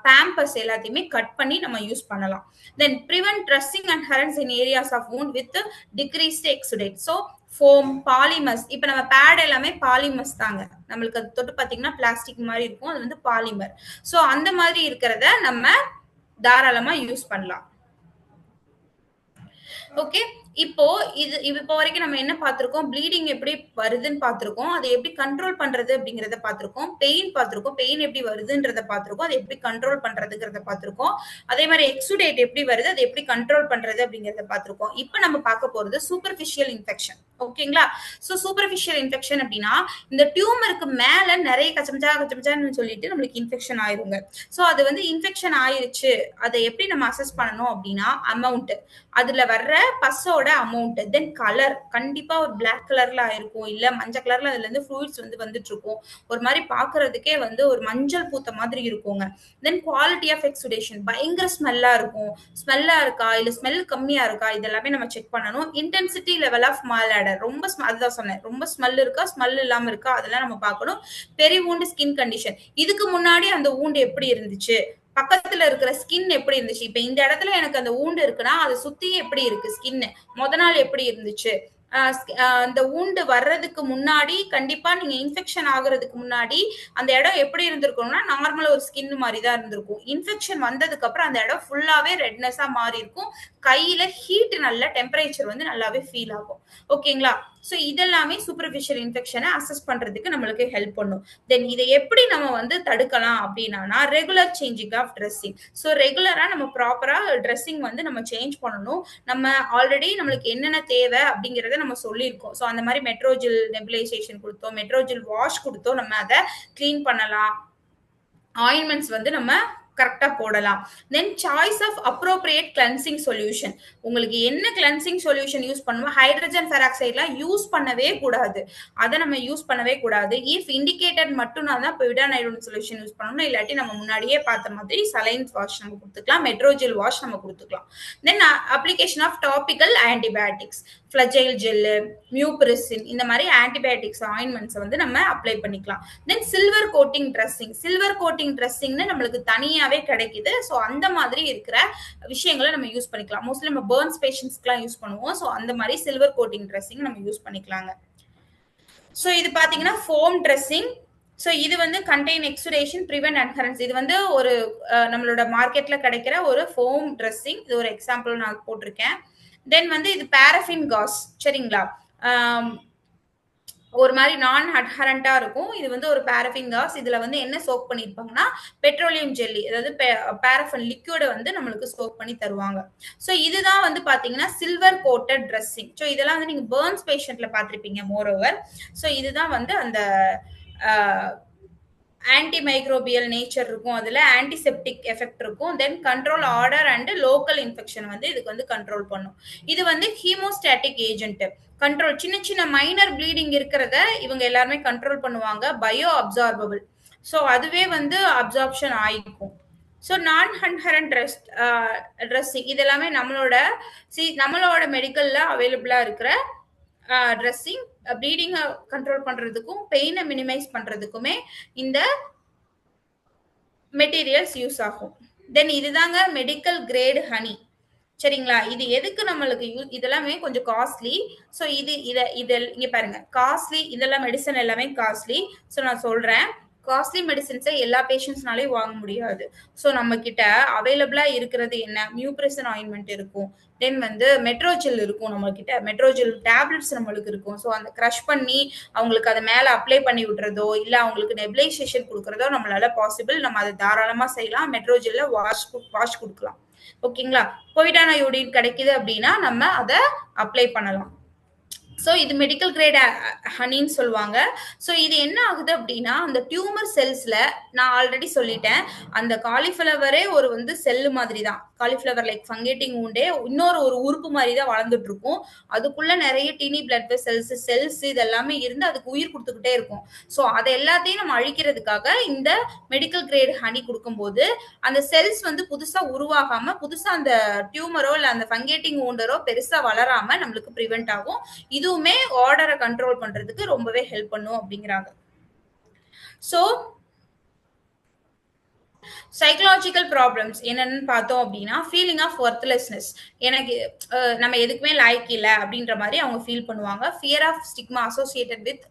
பேம்பர்ஸ் எல்லாத்தையுமே கட் பண்ணி நம்ம யூஸ் பண்ணலாம். Then prevent dressing adherence in areas of wound with decreased exudate. So foam, polymers. இப்ப நம்ம பேட் எல்லாமே பாலிமர்ஸ் தாங்க, நம்மளுக்கு அது தொட்டு பாத்தீங்கன்னா பிளாஸ்டிக் மாதிரி இருக்கும், அது வந்து பாலிமர். ஸோ அந்த மாதிரி இருக்கிறத நம்ம தாராளமா யூஸ் பண்ணலாம். ஓகே, இப்போ இப்போ வரைக்கும் நம்ம என்ன பார்த்திருக்கோம்? ப்ளீடிங் எப்படி வருதுன்னு பார்த்திருக்கோம், அதை எப்படி கண்ட்ரோல் பண்றது அப்படிங்கறத பார்த்திருக்கோம். பெயின் பார்த்திருக்கோம், பெயின் எப்படி வருதுன்றத பார்த்திருக்கோம், அதை எப்படி கண்ட்ரோல் பண்றதுங்கிறத பார்த்திருக்கோம். அதே மாதிரி எக்ஸுடேட் எப்படி வருது, அதை எப்படி கண்ட்ரோல் பண்றது அப்படிங்கறத பார்த்திருக்கோம். இப்போ நம்ம பார்க்க போறது சூப்பர்ஃபிஷியல் இன்ஃபெக்ஷன். ஓகேங்களா? சோ சூப்பர்ஃபிஷியல் இன்ஃபெக்ஷன் அப்படின்னா இந்த டியூமருக்கு மேல நிறைய கச்சமச்சான்னு சொல்லிட்டு நம்மளுக்கு இன்ஃபெக்ஷன் ஆயிருங்க. சோ அது வந்து இன்ஃபெக்ஷன் ஆயிருச்சு, அதை எப்படி நம்ம அசஸ் பண்ணணும் அப்படின்னா அமௌண்ட், அதுல வர்ற பஸ்ஸோட அமௌண்ட், தென் கலர், கண்டிப்பா ஒரு பிளாக் கலர்ல ஆயிருக்கும், இல்ல மஞ்சள் கலர்ல அதுல இருந்து ஃப்ளூயிட்ஸ் வந்து வந்துட்டு இருக்கும், ஒரு மாதிரி பாக்குறதுக்கே வந்து ஒரு மஞ்சள் பூத்த மாதிரி இருக்குங்க. தென் குவாலிட்டி ஆஃப் எக்ஸுடேஷன், பயங்கர ஸ்மெல்லா இருக்கும், ஸ்மெல்லா இருக்கா இல்ல ஸ்மெல் கம்மியா இருக்கா, இதெல்லாமே நம்ம செக் பண்ணணும். இன்டென்சிட்டி லெவல் ஆஃப் மாலாடர், ரொம்ப அதுதான் சொன்னேன், ரொம்ப ஸ்மெல் இருக்கா ஸ்மெல் இல்லாம இருக்கா அதெல்லாம் நம்ம பார்க்கணும். பெரிய வூண்டு ஸ்கின் கண்டிஷன், இதுக்கு முன்னாடி அந்த வூண்டு எப்படி இருந்துச்சு, பக்கத்துல இருக்கிற ஸ்கின் எப்படி இருந்துச்சு, இப்ப இந்த இடத்துல எனக்கு அந்த ஊண்டு இருக்குன்னா அது சுத்தி எப்படி இருக்கு ஸ்கின், முத நாள் எப்படி இருந்துச்சு, அந்த ஊண்டு வர்றதுக்கு முன்னாடி கண்டிப்பா நீங்க இன்ஃபெக்ஷன் ஆகுறதுக்கு முன்னாடி அந்த இடம் எப்படி இருந்திருக்கும்னா நார்மலா ஒரு ஸ்கின் மாதிரி தான் இருந்திருக்கும். இன்ஃபெக்ஷன் வந்ததுக்கு அப்புறம் அந்த இடம் ஃபுல்லாவே ரெட்னஸா மாறி இருக்கும், கையில ஹீட் நல்ல டெம்பரேச்சர் வந்து நல்லாவே ஃபீல் ஆகும். ஓகேங்களா? சோ இதெல்லாமே சூப்பர்ஃபிஷியல் இன்ஃபெக்ஷனை அசஸ் பண்றதுக்கு நம்மளுக்கு ஹெல்ப் பண்ணும். தென் இதை எப்படி நம்ம வந்து தடுக்கலாம் அப்படின்னா regular changing of dressing. So ரெகுலரா நம்ம ப்ராப்பரா ட்ரெஸ்ஸிங் வந்து நம்ம சேஞ்ச் பண்ணணும். நம்ம ஆல்ரெடி நம்மளுக்கு என்னென்ன தேவை அப்படிங்கறத நம்ம சொல்லியிருக்கோம். ஸோ அந்த மாதிரி மெட்ரோஜில் நெபுலைசேஷன் கொடுத்தோம், மெட்ரோஜில் வாஷ் கொடுத்தோம், நம்ம அதை கிளீன் பண்ணலாம். ஆயின்மெண்ட்ஸ் வந்து நம்ம கரெக்டா போடலாம். Then choice of appropriate cleansing solution, உங்களுக்கு என்ன கிளென்சிங் சொல்யூஷன் யூஸ் பண்ணுவோம், ஹைட்ரஜன் பெராக்சைட்லாம் யூஸ் பண்ணவே கூடாது, அதை நம்ம யூஸ் பண்ணவே கூடாது. இஃப் இண்டிகேட்டட் மட்டும்னா தான் பெவிடானைடோன் சொல்யூஷன் யூஸ் பண்ணணும், இல்லாட்டி நம்ம முன்னாடியே பார்த்த மாதிரி சலைன்ஸ் வாஷ் நம்ம கொடுத்துக்கலாம், மெட்ரோஜில் வாஷ் நம்ம கொடுத்துக்கலாம். Then application of topical antibiotics, Flagyl gel, mupirocin, இந்த மாதிரி ஆன்டிபயோட்டிக்ஸ் ஆயின்மெண்ட்ஸ் வந்து நம்ம அப்ளை பண்ணிக்கலாம். Then silver coating dressing, silver coating ட்ரெஸ்ஸிங்னு நம்மளுக்கு தனியாவே கிடைக்குது. ஸோ அந்த மாதிரி இருக்கிற விஷயங்களை நம்ம யூஸ் பண்ணிக்கலாம். மோஸ்ட்லி நம்ம பர்ன்ஸ் பேஷண்ட்ஸ்க்குலாம் யூஸ் பண்ணுவோம். ஸோ அந்த மாதிரி சில்வர் கோட்டிங் ட்ரெஸ்ஸிங் நம்ம யூஸ் பண்ணிக்கலாங்க. ஸோ இது பாத்தீங்கன்னா ஃபோம் ட்ரெஸ்ஸிங், ஸோ இது வந்து கண்டெயின் எக்ஸுடேஷன் ப்ரிவென்ட் அட்ஹரன்ஸ். இது வந்து ஒரு நம்மளோட மார்க்கெட்ல கிடைக்கிற ஒரு ஃபோம் ட்ரெஸ்ஸிங். இது ஒரு எக்ஸாம்பிள் நான் போட்டிருக்கேன். தென் வந்து இது பாரஃபின் காஸ், சரிங்களா? ஒரு மாதிரி நான் அட்ஹரண்டா இருக்கும். இது வந்து ஒரு பாரஃபின் காஸ். இதுல வந்து என்ன சோக் பண்ணிருப்பாங்கன்னா பெட்ரோலியம் ஜெல்லி, அதாவது பாரஃபின் லிக்விட வந்து நம்மளுக்கு சோக் பண்ணி தருவாங்க. ஸோ இதுதான் வந்து பாத்தீங்கன்னா சில்வர் கோட்டட் ட்ரெஸ்ஸிங். ஸோ இதெல்லாம் வந்து நீங்க பர்ன்ஸ் பேஷண்ட்ல பார்த்திருப்பீங்க மோர் ஓவர். ஸோ இதுதான் வந்து அந்த ஆன்டி மைக்ரோபியல் நேச்சர் இருக்கும், அதுல ஆன்டிசெப்டிக் எஃபெக்ட் இருக்கும். தென் control order and local infection வந்து இதுக்கு வந்து கண்ட்ரோல் பண்ணும். இது வந்து ஹீமோஸ்டாட்டிக் ஏஜென்ட் கண்ட்ரோல். சின்ன சின்ன மைனர் ப்ளீடிங் இருக்கிறத இவங்க எல்லாருமே கண்ட்ரோல் பண்ணுவாங்க. Bio absorbable. ஸோ அதுவே வந்து அப்சார்ப்ஷன் ஆயிக்கும். ஸோ நான் அட்ஹரண்ட் ட்ரெஸ்ஸிங் இது எல்லாமே நம்மளோட மெடிக்கல்ல அவைலபிளா இருக்கிற ட்ரெஸ்ஸிங். ப்ளீடிங்கை கண்ட்ரோல் பண்றதுக்கும் பெயினை மினிமைஸ் பண்றதுக்குமே இந்த மெட்டீரியல்ஸ் யூஸ் ஆகும். தென் இதுதாங்க மெடிக்கல் கிரேட் ஹனி, சரிங்களா? இது எதுக்கு நம்மளுக்கு இதெல்லாமே கொஞ்சம் காஸ்ட்லி. ஸோ இது இங்க பாருங்க, காஸ்ட்லி. இதெல்லாம் மெடிசன் எல்லாமே காஸ்ட்லி. ஸோ நான் சொல்றேன், காஸ்ட்லி மெடிசின்ஸை எல்லா பேஷண்ட்ஸ்னாலையும் வாங்க முடியாது. ஸோ நம்ம கிட்ட அவைலபிளா இருக்கிறது என்ன? மியூப்ரெசன் ஆயின்மெண்ட் இருக்கும். தென் வந்து மெட்ரோஜெல் இருக்கும். நம்ம கிட்ட மெட்ரோஜெல் டேப்லெட்ஸ் நம்மளுக்கு இருக்கும். ஸோ அந்த க்ரஷ் பண்ணி அவங்களுக்கு அதை மேல அப்ளை பண்ணி விடுறதோ இல்ல அவங்களுக்கு நெபிலைசேஷன் கொடுக்கறதோ நம்மளால பாசிபிள். நம்ம அதை தாராளமா செய்யலாம். மெட்ரோஜெல்ல வாஷ் கொடுக்கலாம், ஓகேங்களா? கொய்டானா யோடின் கிடைக்குது அப்படின்னா நம்ம அதை அப்ளை பண்ணலாம். ஸோ இது மெடிக்கல் கிரேட் ஹனின்னு சொல்லுவாங்க. ஸோ இது என்ன ஆகுது அப்படின்னா அந்த டியூமர் செல்ஸ்ல, நான் ஆல்ரெடி சொல்லிட்டேன், அந்த காலிஃபிளவரே ஒரு வந்து செல்லு மாதிரி தான். காலிஃபிளவர் லைக் ஃபங்கேட்டிங் ஊண்டே இன்னொரு ஒரு உறுப்பு மாதிரி தான் வளர்ந்துட்டு இருக்கும். அதுக்குள்ள நிறைய டீனி பிளட் செல்ஸ் இதெல்லாமே இருந்து அதுக்கு உயிர் கொடுத்துக்கிட்டே இருக்கும். ஸோ அதை எல்லாத்தையும் நம்ம அழிக்கிறதுக்காக இந்த மெடிக்கல் கிரேட் ஹனி கொடுக்கும்போது அந்த செல்ஸ் வந்து புதுசா உருவாகாம, புதுசா அந்த டியூமரோ இல்ல அந்த ஃபங்கேட்டிங் ஊண்டரோ பெருசா வளராம நம்மளுக்கு ப்ரிவென்ட் ஆகும். இதுவுமே ஆர்டரை கண்ட்ரோல் பண்றதுக்கு ரொம்பவே ஹெல்ப் பண்ணும் அப்படிங்கிறாங்க. சோ சைக்கலாஜிக்கல் ப்ராப்ளம்ஸ் என்னன்னு பார்த்தோம் அப்படின்னா ஃபீலிங் ஆஃப் ஒர்த்லெஸ்னஸ். எனக்கு நம்ம எதுக்குமே லாய்க்கு இல்லை அப்படின்ற மாதிரி அவங்க ஃபீல் பண்ணுவாங்க. Fear of stigma associated with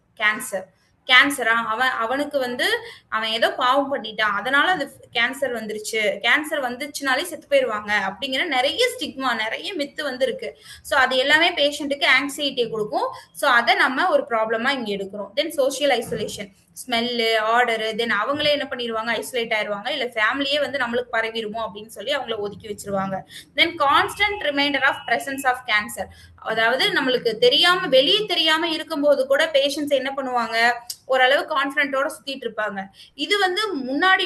கேன்சரா, அவனுக்கு வந்து அவன் ஏதோ பாவம் பண்ணிட்டான் அதனால அது கேன்சர் வந்துருச்சுனாலே செத்து போயிருவாங்க அப்படிங்கிற நிறைய ஸ்டிக்மா, நிறைய மித்து வந்து இருக்கு. ஸோ அது எல்லாமே பேஷண்ட்டுக்கு ஆங்ஸைட்டியை கொடுக்கும். ஸோ அதை நம்ம ஒரு ப்ராப்ளமா இங்க எடுக்கிறோம். தென் சோசியல் ஐசோலேஷன், ஸ்மெல்லு, ஆர்டரு, தென் அவங்களே என்ன பண்ணிடுவாங்க, ஐசோலேட் ஆயிருவாங்க. இல்ல ஃபேமிலியே வந்து நம்மளுக்கு பரவிடுமோ அப்படின்னு சொல்லி அவங்கள ஒதுக்கி வச்சிருவாங்க. Then constant reminder of presence of cancer. அதாவது நம்மளுக்கு தெரியாம, வெளியே தெரியாம இருக்கும்போது கூட பேஷண்ட்ஸ் என்ன பண்ணுவாங்க, ஓரளவு கான்பிடன்டோட சுத்திட்டு இருப்பாங்க. இது வந்து முன்னாடி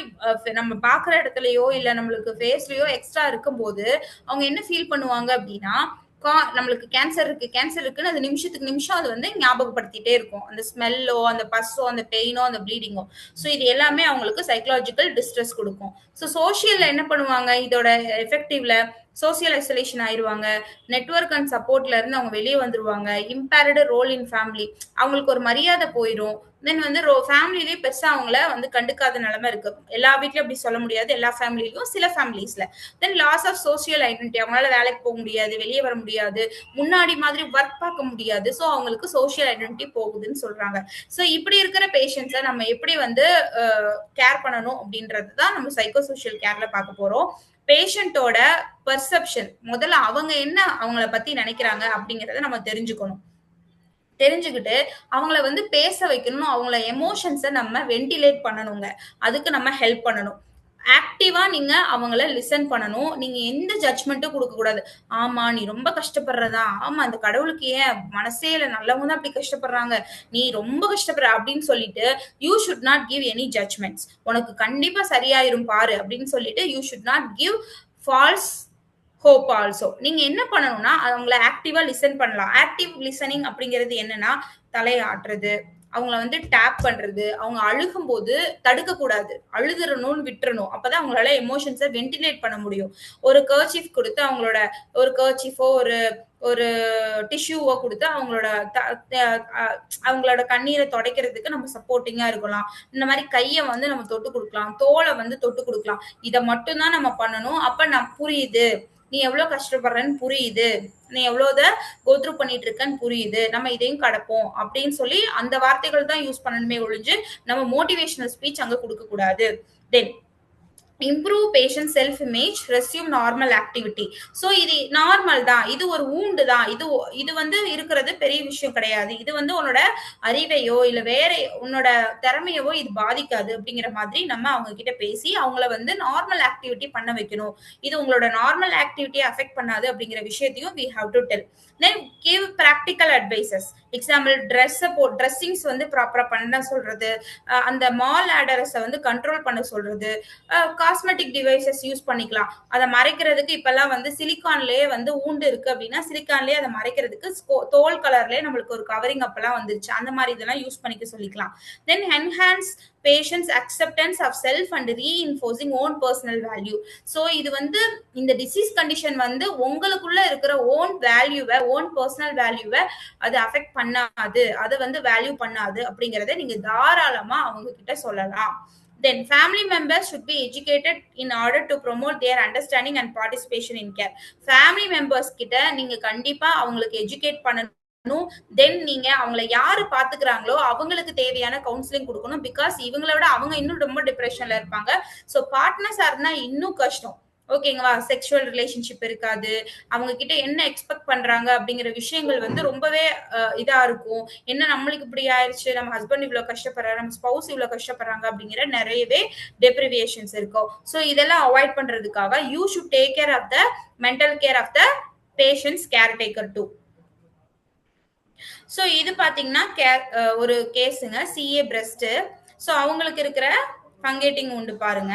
நம்ம பாக்குற இடத்துலயோ இல்ல நம்மளுக்கு ஃபேஸ்லயோ எக்ஸ்ட்ரா இருக்கும்போது அவங்க என்ன ஃபீல் பண்ணுவாங்க அப்படின்னா, நம்மளுக்கு கேன்சர் இருக்குன்னு அது நிமிஷத்துக்கு நிமிஷம் அது வந்து ஞாபகப்படுத்திட்டே இருக்கும். அந்த ஸ்மெல்லோ, அந்த பஸ்ஸோ, அந்த பெயினோ, அந்த ப்ளீடிங்கோ. ஸோ இது எல்லாமே அவங்களுக்கு சைக்கலாஜிக்கல் டிஸ்ட்ரெஸ் கொடுக்கும். ஸோ சோசியல்ல என்ன பண்ணுவாங்க, இதோட எஃபெக்டிவ்ல சோசியல் ஐசோலேஷன் ஆயிருவாங்க. நெட்வொர்க் அண்ட் சப்போர்ட்ல இருந்து அவங்க வெளியே வந்துருவாங்க. இம்பேர்டு ரோல் இன் ஃபேமிலி, அவங்களுக்கு ஒரு மரியாதை போயிடும். தென் வந்து ஃபேமிலிலேயே பெருசா அவங்கள வந்து கண்டுக்காத நிலைமை இருக்கு. எல்லா வீட்லயும் அப்படி சொல்ல முடியாது, எல்லா ஃபேமிலியும், சில ஃபேமிலிஸ்ல. தென் லாஸ் ஆஃப் சோசியல் ஐடென்டிட்டி, அவங்களால வேலைக்கு போக முடியாது, வெளியே வர முடியாது, முன்னாடி மாதிரி ஒர்க் பார்க்க முடியாது. ஸோ அவங்களுக்கு சோசியல் ஐடென்டிட்டி போகுதுன்னு சொல்றாங்க. ஸோ இப்படி இருக்கிற பேஷண்ட்ஸை நம்ம எப்படி வந்து கேர் பண்ணணும் அப்படின்றது தான் நம்ம சைக்கோ சோசியல் கேர்ல பார்க்க போறோம். பேஷண்டோட பர்செப்ஷன், முதல்ல அவங்க என்ன அவங்கள பத்தி நினைக்கிறாங்க அப்படிங்கறத நம்ம தெரிஞ்சுக்கிட்டு அவங்கள வந்து பேச வைக்கணும். அவங்கள எமோஷன்ஸை நம்ம வென்டிலேட் பண்ணணுங்க. அதுக்கு நம்ம ஹெல்ப் பண்ணணும். ஆக்டிவா நீங்க அவங்கள லிசன் பண்ணணும். நீங்க எந்த ஜட்ஜ்மெண்ட்டும் கொடுக்க கூடாது. ஆமா நீ ரொம்ப கஷ்டப்படுறதா, ஆமா அந்த கடவுளுக்கு ஏன் மனசே இல்ல, நல்லவங்க தான் அப்படி கஷ்டப்படுறாங்க, நீ ரொம்ப கஷ்டப்படுற அப்படின்னு சொல்லிட்டு you should not give any judgements. உனக்கு கண்டிப்பா சரியாயிரும் பாரு அப்படின்னு சொல்லிட்டு you should not give false hope also. நீங்க என்ன பண்ணணும்னா அவங்கள ஆக்டிவா லிசன் பண்ணலாம். ஆக்டிவ் லிசனிங் அப்படிங்கிறது என்னன்னா தலையை ஆட்டுறது, அவங்கள வந்து டேப் பண்றது, அவங்க அழுகும் போது தடுக்க கூடாது, அழுதுறணும்னு விட்டுறணும். அப்பதான் அவங்களால எமோஷன்ஸை வென்டிலேட் பண்ண முடியும். ஒரு கர்ச்சீஃப் கொடுத்து அவங்களோட ஒரு கர்ச்சீஃபோ ஒரு டிஷ்யூவோ கொடுத்து அவங்களோட கண்ணீரை துடைக்கிறதுக்கு நம்ம சப்போர்ட்டிங்கா இருக்கலாம். இந்த மாதிரி கையை வந்து நம்ம தொட்டு கொடுக்கலாம், தோலை வந்து தொட்டு கொடுக்கலாம். இதை மட்டும்தான் நம்ம பண்ணணும். அப்ப நான் புரியுது, நீ எவ்வளவு கஷ்டப்படுறன்னு புரியுது, நீ எவ்வளவு கோத்ரூ பண்ணிட்டு இருக்கன்னு புரியுது, நம்ம இதையும் கடப்போம் அப்படின்னு சொல்லி அந்த வார்த்தைகள் தான் யூஸ் பண்ணணுமே ஒழிஞ்சு நம்ம மோட்டிவேஷனல் ஸ்பீச் அங்க கொடுக்க கூடாது. தென் improve patient self image, resume normal activity. So இது நார்மல் தான், இது ஒரு wound தான், இது வந்து இருக்கிறது பெரிய விஷயம் கிடையாது, இது வந்து உன்னோட அறிவையோ இல்ல வேற உன்னோட திறமையவோ இது பாதிக்காது அப்படிங்கிற மாதிரி நம்ம அவங்க கிட்ட பேசி அவங்கள வந்து நார்மல் ஆக்டிவிட்டி பண்ண வைக்கணும். இது உங்களோட நார்மல் ஆக்டிவிட்டியை அஃபெக்ட் பண்ணாது அப்படிங்கிற விஷயத்தையும் we have to tell. Then give practical advices. Example dressings வந்து ப்ராப்பரா பண்ண சொல்றது, அந்த மால் ஆடரஸை வந்து கண்ட்ரோல் பண்ண சொல்றது, காஸ்மெட்டிக் டிவைசஸ் யூஸ் பண்ணிக்கலாம். அதை மறைக்கிறதுக்கு இப்பெல்லாம் வந்து சிலிக்கான்லயே வந்து ஊண்டு இருக்கு அப்படின்னா சிலிக்கான்லயே அதை மறைக்கிறதுக்கு தோல் கலர்லயே நம்மளுக்கு ஒரு கவரிங் அப் எல்லாம் வந்துருச்சு, அந்த மாதிரி இதெல்லாம் யூஸ் பண்ணிக்க சொல்லிக்கலாம். தென் enhance patients acceptance of self and reinforcing own personal value. So இது வந்து இந்த டிசீஸ் கண்டிஷன் வந்து உங்களுக்குள்ள இருக்கிற ஓன் வேல்யூவை, ஓன் பர்சனல் வேல்யூவை அது அஃபெக்ட் பண்ணாது, அதை வந்து வேல்யூ பண்ணாது அப்படிங்கறத நீங்க தாராளமா அவங்க கிட்ட சொல்லலாம். Then family members should be educated in order to promote their understanding and participation in care. Family members கிட்ட நீங்க கண்டிப்பா அவங்களுக்கு எஜுகேட் பண்ணணும். தென் நீங்க அவங்கள யாரு பாத்துக்கிறாங்களோ அவங்களுக்கு தேவையான கவுன்சிலிங் கொடுக்கணும். பிகாஸ் இவங்களோட அவங்க இன்னும் ரொம்ப டிப்ரெஷன்ல இருப்பாங்க. ஸோ பார்ட்னர்ஸா இருந்தா இன்னும் கஷ்டம். ஓகேங்களா? செக்ஷுவல் ரிலேஷன்ஷிப் இருக்காது, அவங்க கிட்ட என்ன எக்ஸ்பெக்ட் பண்றாங்க அப்படிங்கிற விஷயங்கள் வந்து ரொம்பவே இதா இருக்கும். என்ன நம்மளுக்கு இப்படி ஆயிடுச்சு, நம்ம ஹஸ்பண்ட் இவ்வளவு கஷ்டப்படுறாரு, நம்ம ஸ்பௌஸ் இவ்வளவு கஷ்டப்படுறாங்க அப்படிங்கிற நிறையவே டெப்ரிவியேஷன்ஸ் இருக்கும். ஸோ இதெல்லாம் அவாய்ட் பண்றதுக்காக you should take care of the mental care of the patients caretaker too. So இது பாத்தீங்கன்னா ஒரு கேஸுங்க, சிஏ பிரஸ்ட். ஸோ அவங்களுக்கு இருக்கிற ஃபங்கேட்டிங் உண்டு பாருங்க.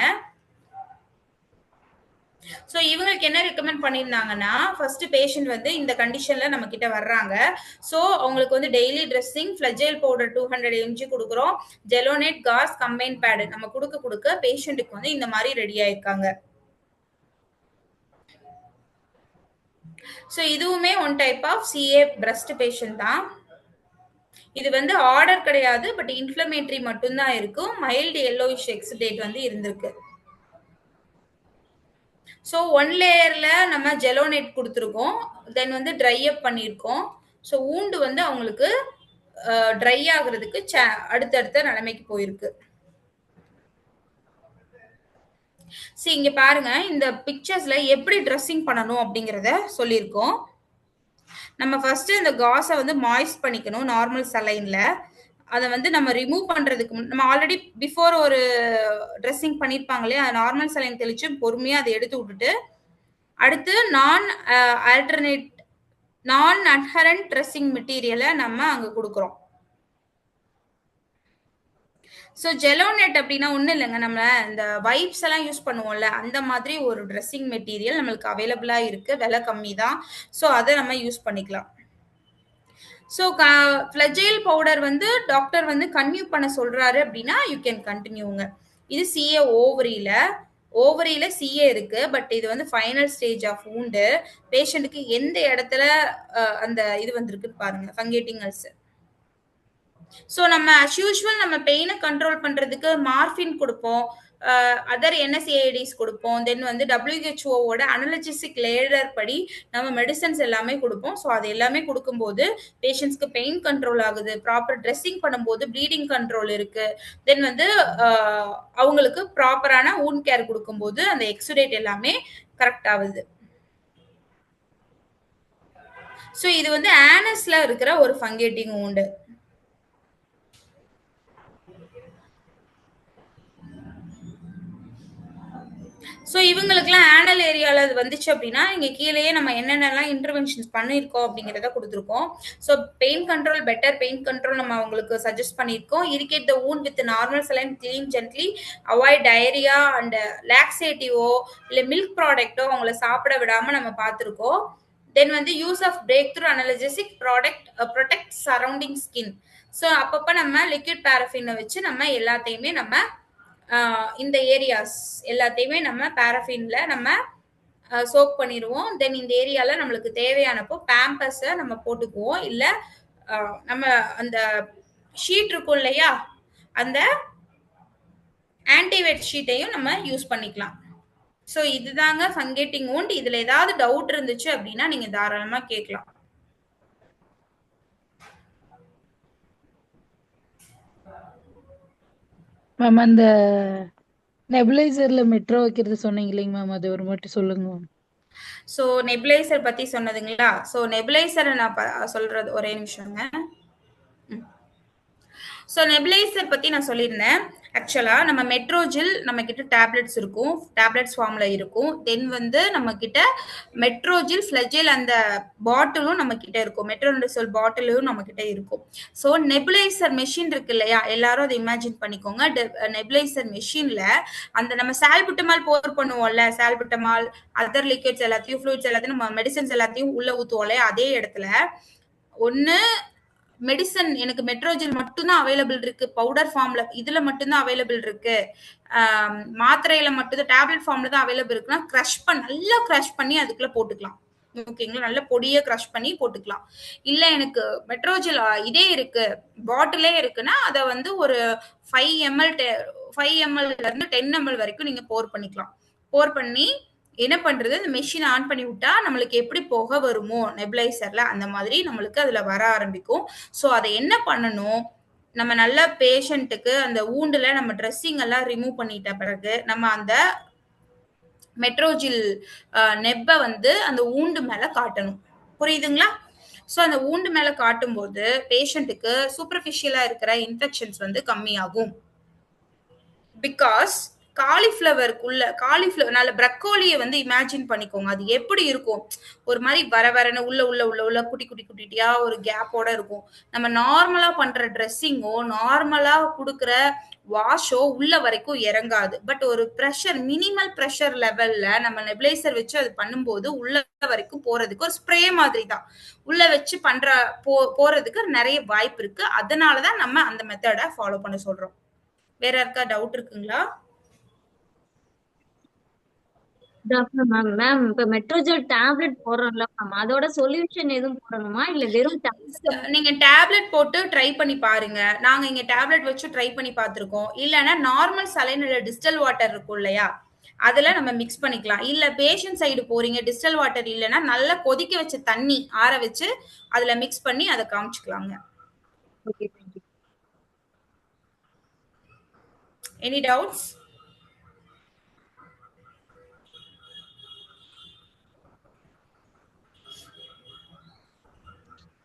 ஸோ இவங்களுக்கு என்ன ரெக்கமெண்ட் பண்ணியிருந்தாங்கன்னா, ஃபர்ஸ்ட் பேஷண்ட் வந்து இந்த கண்டிஷன்ல நம்ம கிட்ட வர்றாங்க. ஸோ அவங்களுக்கு வந்து டெய்லி ட்ரெஸ்ஸிங், ஃபிளஜைல் பவுடர் 200 mg கொடுக்குறோம், ஜெலோனேட் காஸ் கம்பைன் பேடு நம்ம கொடுக்க பேஷண்ட்டுக்கு வந்து இந்த மாதிரி ரெடி ஆயிருக்காங்க. ஸோ இதுவுமே one type of CA breast patient தான். இது வந்து ஆர்டர் கிடையாது, பட் இன்ஃப்ளமேட்டரி மட்டும்தான் இருக்கும். மைல்டு yellowish எக்ஸுடேட் வந்து இருந்திருக்கு. ஸோ 1 லேயர்ல நம்ம ஜெலோனேட் கொடுத்துருக்கோம், தென் வந்து ட்ரை அப் பண்ணியிருக்கோம். ஸோ ஊண்டு வந்து அவங்களுக்கு ட்ரை ஆகுறதுக்கு அடுத்தடுத்த நிலைமைக்கு போயிருக்கு. சரி, இங்க பாருங்க, இந்த பிக்சர்ஸ்ல எப்படி ட்ரெஸ்ஸிங் பண்ணணும் அப்படிங்கறத சொல்லியிருக்கோம். நம்ம ஃபர்ஸ்ட் இந்த காஸை வந்து மாய்ஸ்ட் பண்ணிக்கணும் நார்மல் சலைன்ல. அதை வந்து நம்ம ரிமூவ் பண்றதுக்கு நம்ம ஆல்ரெடி பிஃபோர் ஒரு ட்ரெஸ்ஸிங் பண்ணிருப்பாங்க இல்லையா, நார்மல் சலைன் தெளிச்சு பொறுமையா அதை எடுத்து விட்டுட்டு அடுத்து நான் அட்ஹரண்ட் ட்ரெஸ்ஸிங் மெட்டீரியலை நம்ம அங்க கொடுக்குறோம். ஸோ ஜெலோனெட் அப்படின்னா ஒன்றும் இல்லைங்க, நம்ம இந்த வைப்ஸ் எல்லாம் யூஸ் பண்ணுவோம்ல அந்த மாதிரி ஒரு ட்ரெஸ்ஸிங் மெட்டீரியல் நம்மளுக்கு அவைலபிளா இருக்கு, விலை கம்மி தான். ஸோ அதை நம்ம யூஸ் பண்ணிக்கலாம். ஸோ ஃபிளஜைல் பவுடர் வந்து டாக்டர் வந்து கன்டினியூ பண்ண சொல்றாரு அப்படின்னா யூ கேன் கண்டினியூங்க. இது சிஏ ஓவரியில சிஏ இருக்கு, பட் இது வந்து ஃபைனல் ஸ்டேஜ் ஆஃப் வூண்டு. பேஷண்ட்டுக்கு எந்த இடத்துல அந்த இது வந்திருக்குன்னு பாருங்க, ஃபங்கேட்டிங் அல்சர். ஸோ நம்ம அஸ் யூஷுவல் நம்ம பெயினை கண்ட்ரோல் பண்றதுக்கு மார்பின் கொடுப்போம், அதர் என்எஸ்ஏஐடிஸ் கொடுப்போம், தென் வந்து WHO அனலஜிஸ்டிக் லேடர் படி நம்ம மெடிசன்ஸ் எல்லாமே கொடுப்போம். ஸோ அது எல்லாமே கொடுக்கும்போது பேஷண்ட்ஸ்க்கு பெயின் கண்ட்ரோல் ஆகுது, ப்ராப்பர் ட்ரெஸ்ஸிங் பண்ணும்போது ப்ளீடிங் கண்ட்ரோல் இருக்கு, தென் வந்து அவங்களுக்கு ப்ராப்பரான வூண்ட் கேர் கொடுக்கும்போது அந்த எக்ஸுடேட் எல்லாமே கரெக்ட் ஆகுது. ஸோ இது வந்து ஆனஸ்ல இருக்கிற ஒரு ஃபங்கேட்டிங் வூண்டு. ஸோ இவங்களுக்குலாம் ஆனல் ஏரியால அது வந்துச்சு அப்படின்னா இங்க கீழேயே நம்ம என்னென்னலாம் இன்டர்வென்ஷன்ஸ் பண்ணியிருக்கோம் அப்படிங்கிறத கொடுத்துருக்கோம். So pain control, better pain control நம்ம அவங்களுக்கு சஜஸ்ட் பண்ணியிருக்கோம். Irrigate the wound with normal saline, clean gently, avoid diarrhoea and லாக்ஸேட்டிவோ இல்லை மில்க் ப்ராடக்டோ அவங்கள சாப்பிட விடாம நம்ம பார்த்துருக்கோம். தென் வந்து use of breakthrough analgesic product protect surrounding skin. So அப்பப்போ நம்ம லிக்விட் பேரஃபினை வச்சு நம்ம எல்லாத்தையுமே நம்ம இந்த ஏரியாஸ் எல்லாத்தையுமே நம்ம பேரஃபின்ல நம்ம சோக் பண்ணிடுவோம். தென் இந்த ஏரியால நம்மளுக்கு தேவையானப்போ பேம்பஸை நம்ம போட்டுக்குவோம், இல்லை நம்ம அந்த ஷீட் இருக்கும் இல்லையா அந்த ஆன்டிவைட் ஷீட்டையும் நம்ம யூஸ் பண்ணிக்கலாம். ஸோ இதுதாங்க ஃபங்கேட்டிங் wound. இதுல ஏதாவது டவுட் இருந்துச்சு அப்படின்னா நீங்க தாராளமா கேட்கலாம். மேம் அந்த நெபுலைசர்ல மெட்ரோ வைக்கிறது சொன்னீங்க இல்லைங்க மேம், அது ஒரு மட்டும் சொல்லுங்க மேம். ஸோ நெபுலைசர் பத்தி சொன்னதுங்களா? ஸோ நெபுலைசரை நான் சொல்றது ஒரே நிமிஷங்க. ஸோ நெபுலைசர் பத்தி நான் சொல்லியிருந்தேன். ஆக்சுவலா நம்ம மெட்ரோஜில் நம்ம கிட்ட டேப்லெட்ஸ் இருக்கும், டேப்லெட்ஸ் ஃபார்ம்ல இருக்கும். தென் வந்து நம்ம கிட்ட மெட்ரோஜில் ஃபிளஜில் அந்த பாட்டிலும் நம்ம கிட்ட இருக்கும், மெட்ரோனிடசோல் பாட்டிலும் நம்ம கிட்ட இருக்கும். ஸோ நெபுலைசர் மெஷின் இருக்கு இல்லையா, எல்லாரும் அதை இமேஜின் பண்ணிக்கோங்க. நெபுலைசர் மெஷின்ல அந்த நம்ம சால்புட்டமால் போர் பண்ணுவோம்ல, சால்புட்டமால் அதர் லிக்விட்ஸ் எல்லாத்தையும் ஃப்ளூயிட்ஸ் எல்லாத்தையும் நம்ம மெடிசன்ஸ் எல்லாத்தையும் உள்ள ஊத்துவோம் இல்லையா, அதே இடத்துல ஒன்னு மெடிசன் எனக்கு மெட்ரோஜில் மட்டும்தான் அவைலபிள் இருக்கு, பவுடர் ஃபார்ம்ல இதுல மட்டும்தான் அவைலபிள் இருக்கு, மாத்திரையில மட்டும்தான் டேப்லெட் ஃபார்ம்ல தான் அவைலபிள் இருக்குன்னா நல்லா கிரஷ் பண்ணி அதுக்குள்ள போட்டுக்கலாம். ஓகேங்களா, நல்ல பொடியை கிரஷ் பண்ணி போட்டுக்கலாம். இல்ல எனக்கு மெட்ரோஜில் இதே இருக்கு, பாட்டிலே இருக்குன்னா அதை வந்து ஒரு 5 ml இருந்து 10 ml வரைக்கும் நீங்க போர் பண்ணிக்கலாம். போர் பண்ணி என்ன பண்றது, இந்த மெஷின் ஆன் பண்ணி விட்டா நம்மளுக்கு எப்படி புகை வருமோ நெபுலைசர்ல, அந்த மாதிரி நம்மளுக்கு அதுல வர ஆரம்பிக்கும். ஸோ அதை என்ன பண்ணணும், நம்ம நல்ல பேஷண்ட்டுக்கு அந்த ஊண்டுல நம்ம ட்ரெஸ்ஸிங் எல்லாம் ரிமூவ் பண்ணிட்ட பிறகு நம்ம அந்த மெட்ரோஜில் நெப்பை வந்து அந்த ஊண்டு மேல காட்டணும். புரியுதுங்களா? ஸோ அந்த ஊண்டு மேல காட்டும் போது பேஷண்ட்டுக்கு சூப்பர்ஃபிஷியலா இருக்கிற இன்ஃபெக்ஷன்ஸ் வந்து கம்மியாகும். பிகாஸ் காலிஃபிளவர் நல்ல பிரக்கோலியை வந்து இமேஜின் பண்ணிக்கோங்க. அது எப்படி இருக்கும், ஒரு மாதிரி வரன்னு உள்ள குட்டி குட்டி குட்டியா ஒரு கேப்போட இருக்கும். நம்ம நார்மலா பண்ற ட்ரெஸ்ஸிங்கோ நார்மலா கொடுக்குற வாஷோ உள்ள வரைக்கும் இறங்காது. பட் ஒரு ப்ரெஷர், மினிமல் ப்ரெஷர் லெவல்ல நம்ம நெபுலைசர் வச்சு அது பண்ணும்போது உள்ள வரைக்கும் போறதுக்கு ஒரு ஸ்ப்ரே மாதிரி தான் உள்ள வச்சு போறதுக்கு நிறைய வாய்ப்பு இருக்கு. அதனாலதான் நம்ம அந்த மெத்தடை ஃபாலோ பண்ண சொல்றோம். வேற யாருக்கா டவுட் இருக்குங்களா? டாக்டர் மேம் இப்ப மெட்ரோஜெல் டேப்லெட் போடுறோம்ல மேம், அதோட சொல்யூஷன் எதுவும் போடணுமா இல்ல வெறும் நீங்க டேப்லெட் போட்டு ட்ரை பண்ணி பாருங்க. நாங்க இங்க டேப்லெட் வச்சு ட்ரை பண்ணி பார்த்திருக்கோம். இல்லைன்னா நார்மல் சலைன் இல்ல டிஸ்டல் வாட்டர் இருக்கும் இல்லையா, அதுல நம்ம மிக்ஸ் பண்ணிக்கலாம். இல்ல பேஷண்ட் சைடு போறீங்க, டிஸ்டல் வாட்டர் இல்லைன்னா நல்லா கொதிக்க வச்ச தண்ணி ஆற வச்சு அதுல மிக்ஸ் பண்ணி அதை காமிச்சுக்கலாங்க. Any doubts?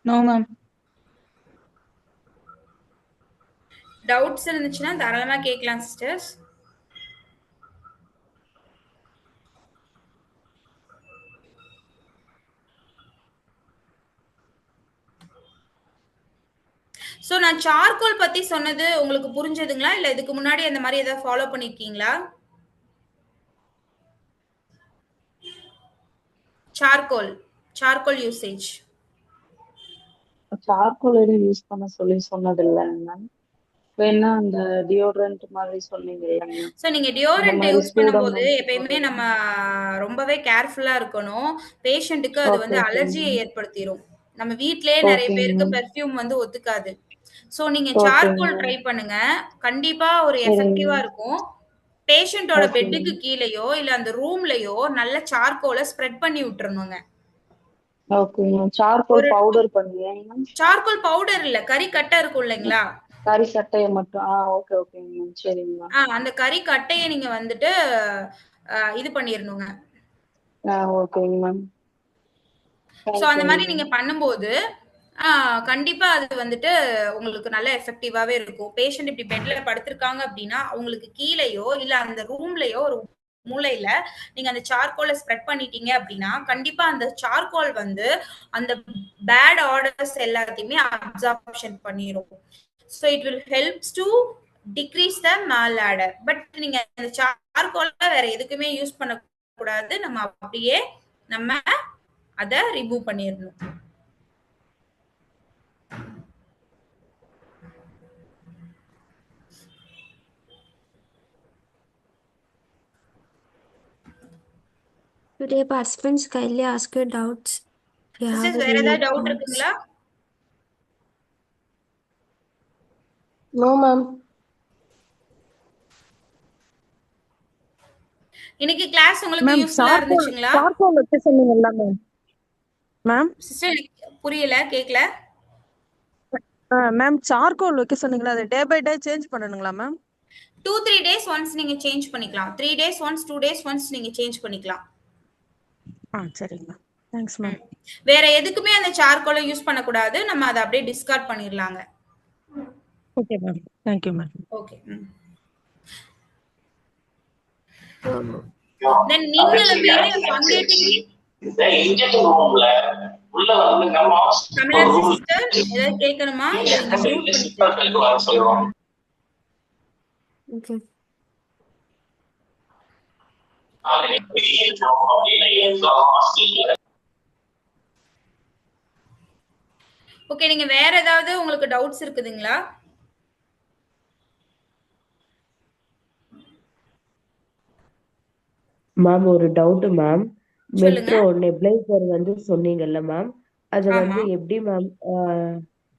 No ma'am. Doubts இருந்துச்சுன்னா தாராளமா கேட்கலாம் சிஸ்டர்ஸ். சோ நான் சார்கோல் பத்தி சொன்னது உங்களுக்கு புரிஞ்சதுங்களா, இல்ல இதுக்கு முன்னாடி அந்த மாதிரி ஏதாவது ஃபாலோ பண்ணிருக்கீங்களா? Charcoal usage. சார்கோல் எதுவும் யூஸ் பண்ண சொன்னது இல்லைங்க மேம். வேணா அந்த டியோட்ரண்ட் மாதிரி சொன்னீங்க இல்லைங்க. சோ நீங்க டியோட்ரண்ட் யூஸ் பண்ணும்போது எப்பயுமே நம்ம ரொம்பவே கேர்ஃபுல்லா இருக்கணும். பேஷண்ட்டுக்கு அது வந்து அலர்ஜியை ஏற்படுத்திடும். நம்ம வீட்லயே நிறைய பேருக்கு பெர்ஃப்யூம் வந்து ஒத்துக்காது. சோ நீங்க சார்கோல் ட்ரை பண்ணுங்க, கண்டிப்பா ஒரு எஃபெக்டிவா இருக்கும். பேஷண்டோட பெட்டுக்கு கீழேயோ இல்ல அந்த ரூம்லயோ நல்ல சார்கோலை ஸ்ப்ரெட் பண்ணி விட்டுறணுங்க. ஓகேங்க. சார்கோல் பவுடர் பண்ணுவீங்க? சார்கோல் பவுடர் இல்ல, கறி கட்டை இருக்கும் இல்லைங்களா, கறி கட்டையை மட்டும். ஓகே ஓகேங்க. சரிங்க. அந்த கறி கட்டையை நீங்க வந்துட்டு இது பண்ணிரணுங்க. ஓகேங்க மேம். சோ அந்த மாதிரி நீங்க பண்ணும்போது கண்டிப்பா அது வந்துட்டு உங்களுக்கு நல்ல எஃபெக்டிவாவே இருக்கும். பேஷண்ட் இப்படி பெட்ல படுத்திருக்காங்க அப்படின்னா அவங்களுக்கு கீழேயோ இல்ல அந்த ரூம்லயோ ஒரு மூலையில நீங்க அந்த சார்கோலை ஸ்ப்ரெட் பண்ணிட்டீங்க அப்படின்னா கண்டிப்பா அந்த சார்கோல் வந்து அந்த பேட் ஆர்டர்ஸ் எல்லாத்தையுமே அப்சார்ப்ஷன் பண்ணிரும். So it will helps to decrease the malodor. But நீங்க அந்த சார்கோலை வேற எதுக்குமே யூஸ் பண்ண கூடாது. நம்ம அப்படியே நம்ம அதை ரிமூவ் பண்ணிடணும். Today participants kindly ask your doubts. வேற ஏதாவது டவுட் இருக்குங்களா? No ma'am. இன்னைக்கு கிளாஸ் உங்களுக்கு மேம் யூஸ்ஃபுல்லா இருந்துச்சுங்களா? சார்கோல் வைக்க சொன்னீங்கல்ல மேம். மேம் சிஸ்டர் புரியல, கேக்கல. மேம் சார்கோல் வைக்க சொன்னீங்களா, அது டே பை டே சேஞ்ச் பண்ணணுங்களா மேம்? 2-3 டேஸ் ஒன்ஸ் நீங்க சேஞ்ச் பண்ணிக்கலாம். 3 டேஸ் ஒன்ஸ், 2 டேஸ் ஒன்ஸ் நீங்க சேஞ்ச் பண்ணிக்கலாம். சரிங்க மேம். Thanks ma'am. வேற எதுக்குமே அந்த சார்கோலை யூஸ் பண்ணக்கூடாது. நம்ம அதை அப்படியே டிஸ்கார்ட் பண்ணிடலாங்க. Okay ma'am. Thank you ma'am. Okay. Then நீங்களுமே ஃபங்கேட்டிங் தமிழரசி சிஸ்டர் ஏதாவது கேட்கணுமா? இல்ல நீங்க மியூட் பண்ணிக்கலாம். ஓகே. ஓகே, நீங்க வேற ஏதாவது உங்களுக்கு டவுட்ஸ் இருக்குதுங்களா? மேம் ஒரு டவுட் மேம். சொல்லுங்க. மெட்ரோ நெப்ளைசர் வந்து சொன்னீங்கல்ல மேம், அது வந்து ஆமா. எப்படி மேம்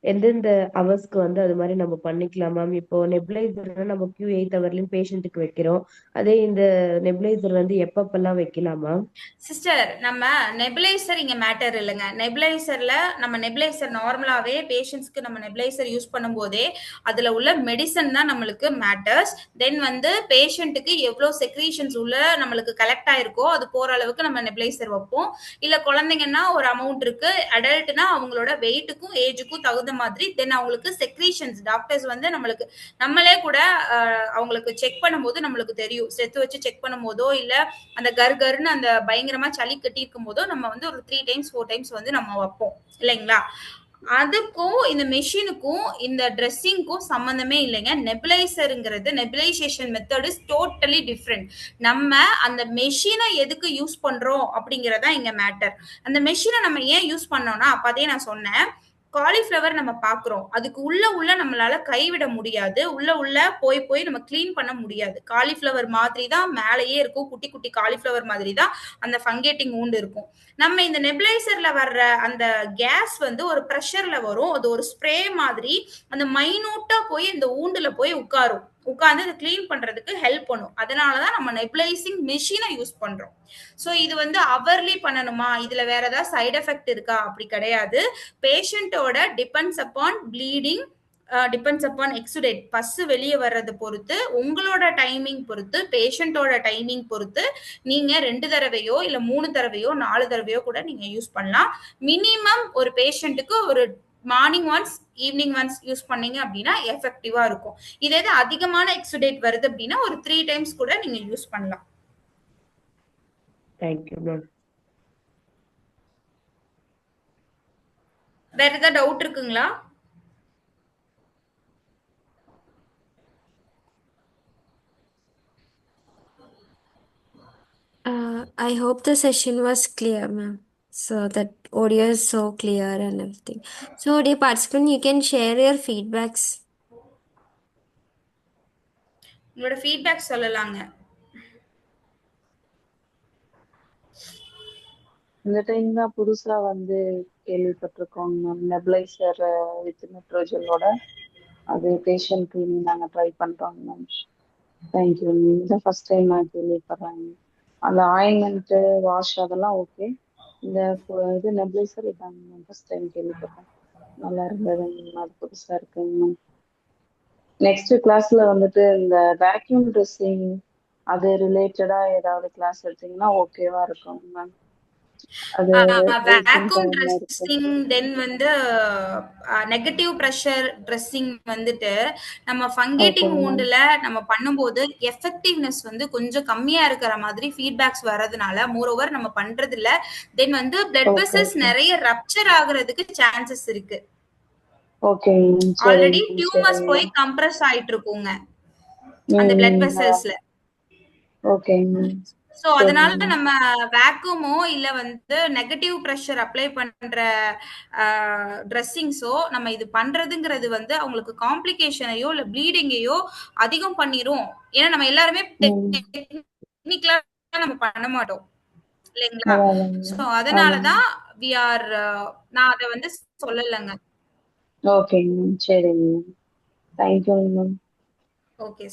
எந்தெந்த ஹவர்ஸ்க்கு வந்து அது மாதிரி நம்ம பண்ணிக்கலாம் மேம்? இப்போ நெப்ளைசர் நம்ம Q8 ஹவர்லயும் பேஷண்ட்டுக்கு வைக்கிறோம். அதே இந்த நெப்ளைசர் வந்து எப்பப்பெல்லாம் வைக்கலாம் மேம்? சிஸ்டர் நம்ம நெபுலைசர் இங்க மேட்டர் இல்லைங்க. நெபுலைசர்ல நம்ம நெபுலைசர் நார்மலாவே பேஷண்ட்ஸ்க்கு நம்ம நெபுலைசர் யூஸ் பண்ணும்போதே அதுல உள்ள மெடிசன் தான் நம்மளுக்கு மேட்டர்ஸ். தென் வந்து பேஷண்ட்டுக்கு எவ்வளவு செக்ரீஷன்ஸ் உள்ள நம்மளுக்கு கலெக்ட் ஆயிருக்கோ அது போற அளவுக்கு நம்ம நெபுலைசர் வைப்போம். இல்ல குழந்தைங்கன்னா ஒரு அமௌண்ட் இருக்கு, அடல்ட்னா அவங்களோட வெயிட்டுக்கும் ஏஜுக்கும் தகுந்த மாதிரி தென் அவங்களுக்கு செக்ரீஷன்ஸ் டாக்டர்ஸ் வந்து நம்மளுக்கு நம்மளே கூட அவங்களுக்கு செக் பண்ணும்போது நம்மளுக்கு தெரியும். செத்து வச்சு செக் பண்ணும் போதோ இல்ல அந்த கர்கர்னு அந்த பயங்கரமா சளி கட்டி இருக்கும் போதோ நம்ம வந்து ஒரு 3 டைம்ஸ் 4 டைம்ஸ் வந்து நம்ம வைப்போம் இல்லைங்களா? அதுக்கும் இந்த மெஷினுக்கும் இந்த ட்ரெஸ்ஸிங்க்கும் சம்பந்தமே இல்லைங்க. நெபுலைசருங்கிறது nebulisation method is totally different. நம்ம அந்த மெஷினை எதுக்கு யூஸ் பண்றோம் அப்படிங்கறதா இங்க மேட்டர். அந்த மெஷினை நம்ம ஏன் யூஸ் பண்ணோம்னா, அப்ப அதே நான் சொன்னேன், காலிஃப்ளவர் நம்ம பாக்குறோம், அதுக்கு உள்ள நம்மளால கைவிட முடியாது. உள்ள போய் போய் நம்ம கிளீன் பண்ண முடியாது. காலிஃப்ளவர் மாதிரி தான் மேலேயே இருக்கும், குட்டி குட்டி காலிஃப்ளவர் மாதிரி தான் அந்த ஃபங்கேட்டிங் wound இருக்கும். நம்ம இந்த நெபுலைசர்ல வர்ற அந்த கேஸ் வந்து ஒரு ப்ரெஷர்ல வரும். அது ஒரு ஸ்ப்ரே மாதிரி அந்த மைனூட்டா போய் இந்த woundல போய் உட்கார்ந்து அதை கிளீன் பண்றதுக்கு ஹெல்ப் பண்ணும். அதனாலதான் நம்ம நெபுலைசிங் மெஷினை யூஸ் பண்றோம். சோ இது வந்து அவர்லி பண்ணணுமா, இதுல வேற ஏதாவது சைடு எஃபெக்ட் இருக்கா? அப்படி கிடையாது. பேஷண்டோட depends upon bleeding, depends upon exudate, pus வெளியே வர்றது பொறுத்து, உங்களோட டைமிங் பொறுத்து, பேஷண்டோட டைமிங் பொறுத்து நீங்க 2 தடவையோ இல்ல 3 தடவையோ 4 தடவையோ கூட நீங்க யூஸ் பண்ணலாம். மினிமம் ஒரு பேஷண்ட்டுக்கு ஒரு morning once evening once use பண்ணீங்க அப்படின்னா எஃபெக்டிவா இருக்கும். இதே அதிகமான எக்ஸுடேட் வருது அப்படின்னா ஒரு 3 டைம்ஸ் கூட நீங்க யூஸ் பண்ணலாம். Thank you ma'am. வேற ஏதாவது டவுட் இருக்குங்களா? I hope the session was clear, ma'am. So that audio is so clear and everything. So, dear participant, you can share your feedbacks. உங்களோட ஃபீட்பேக் சொல்லலாங்க. இந்த டைம் தான் புதுசா வந்து கேள்விப்பட்டிருக்கோம் மேம். நெபுலைசர் வித் மெட்ரோஜெல்லோட அது பேஷண்ட்க்கு நாங்க ட்ரை பண்றோம் மேம். தேங்க்யூ. இந்த ஃபர்ஸ்ட் டைம் நான் கேள்விப்படுறேன். அந்த ஆயின்மெண்ட் வாஷ் அதெல்லாம் ஓகே. இந்த இது நெபுலைசர் இதாங்க மேம் ஃபர்ஸ்ட் டைம் கேள்விப்படுறேன். நல்லா இருந்தது மேம், அது புதுசா இருக்குங்க மேம். நெக்ஸ்ட் கிளாஸ்ல வந்துட்டு இந்த வேக்யூம் ட்ரெஸ்ஸிங் அது ரிலேட்டடா ஏதாவது கிளாஸ் எடுத்தீங்கன்னா ஓகேவா இருக்கும் மேம். அது வேக்யூம் ட்ரெஸ்ஸிங் தென் வந்து நெகட்டிவ் ப்ரெஷர் ட்ரெஸ்ஸிங் வந்துட்டு நம்ம ஃபங்கேட்டிங் woundல நம்ம பண்ணும்போது எஃபெக்டிவ்னஸ் வந்து கொஞ்சம் கம்மியா இருக்கிற மாதிரி ஃபீட்பேக்ஸ் வரதுனால மோரோவர் நம்ம பண்றது இல்ல. தென் வந்து பிளட் வெசல்ஸ் நிறைய ரப்சர் ஆகுறதுக்கு சான்சஸ் இருக்கு. ஓகே, ஆல்ரெடி டியூமர்ஸ் போய் கம்ப்ரஸ் ஆயிட்டு இருக்குங்க அந்த பிளட் வெசல்ஸ்ல. ஓகே. சோ அதனால நம்ம வேக்யூமோ இல்ல வந்து நெகட்டிவ் ப்ரெஷர் அப்ளை பண்ற ட்ரெஸ்ஸிங்ஸோ நம்ம இது பண்றதுங்கிறது வந்து அவங்களுக்கு காம்ப்ளிகேஷனையோ இல்ல ப்ளீடிங்கையோ அதிகம் பண்ணிரும். ஏன்னா நம்ம எல்லாருமே டெக்னிக்கலா நம்ம பண்ண மாட்டோம் இல்லைங்களா? சோ அதனாலதான் நான் அதை வந்து சொல்லலைங்க. ஓகே சரிங்க. Thank you ma'am. ஓகே.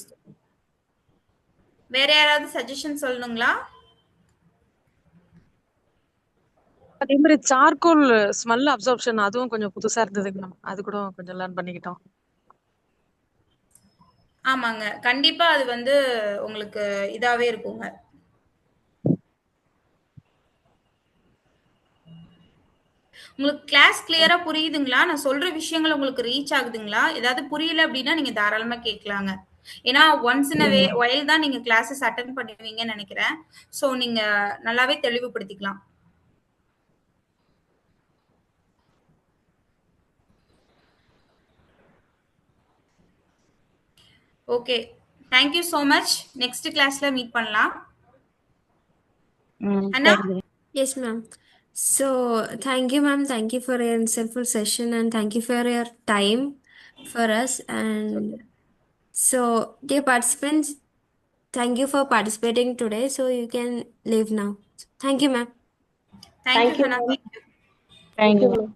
வேற யாராவது சஜஷன் சொல்லணுங்களா? அதே மாதிரி சார்கோல் ஸ்மெல் அப்சார்ப்ஷன் அதுவும் கொஞ்சம் புதுசா இருந்ததுங்க மேம். அது கூட கொஞ்சம் லேர்ன் பண்ணிக்கிட்டோம். ஆமாங்க, கண்டிப்பா அது வந்து உங்களுக்கு இதாவே இருக்குங்க. உங்களுக்கு கிளாஸ் கிளியரா புரியுதுங்களா? நான் சொல்ற விஷயங்கள் உங்களுக்கு ரீச் ஆகுதுங்களா? ஏதாவது புரியல அப்படின்னா நீங்க தாராளமா கேட்கலாங்க. ஏன்னா ஒன்ஸ் இன் அ ஒயில் தான் நீங்க கிளாஸஸ் அட்டென்ட் பண்ணுவீங்கன்னு நினைக்கிறேன். ஸோ நீங்க நல்லாவே தெளிவுபடுத்திக்கலாம். Okay, thank you so much. Next கிளாஸ்ல மீட் பண்ணலாம். அண்ணா, Yes, ma'am. So, thank you, ma'am. Thank you for your insightful session and thank you for your time for us. And so, dear participants, thank you for participating today. So, you can leave now. Thank you, ma'am. Thank you Thank you, Anna, ma'am. Thank you. Thank you, ma'am.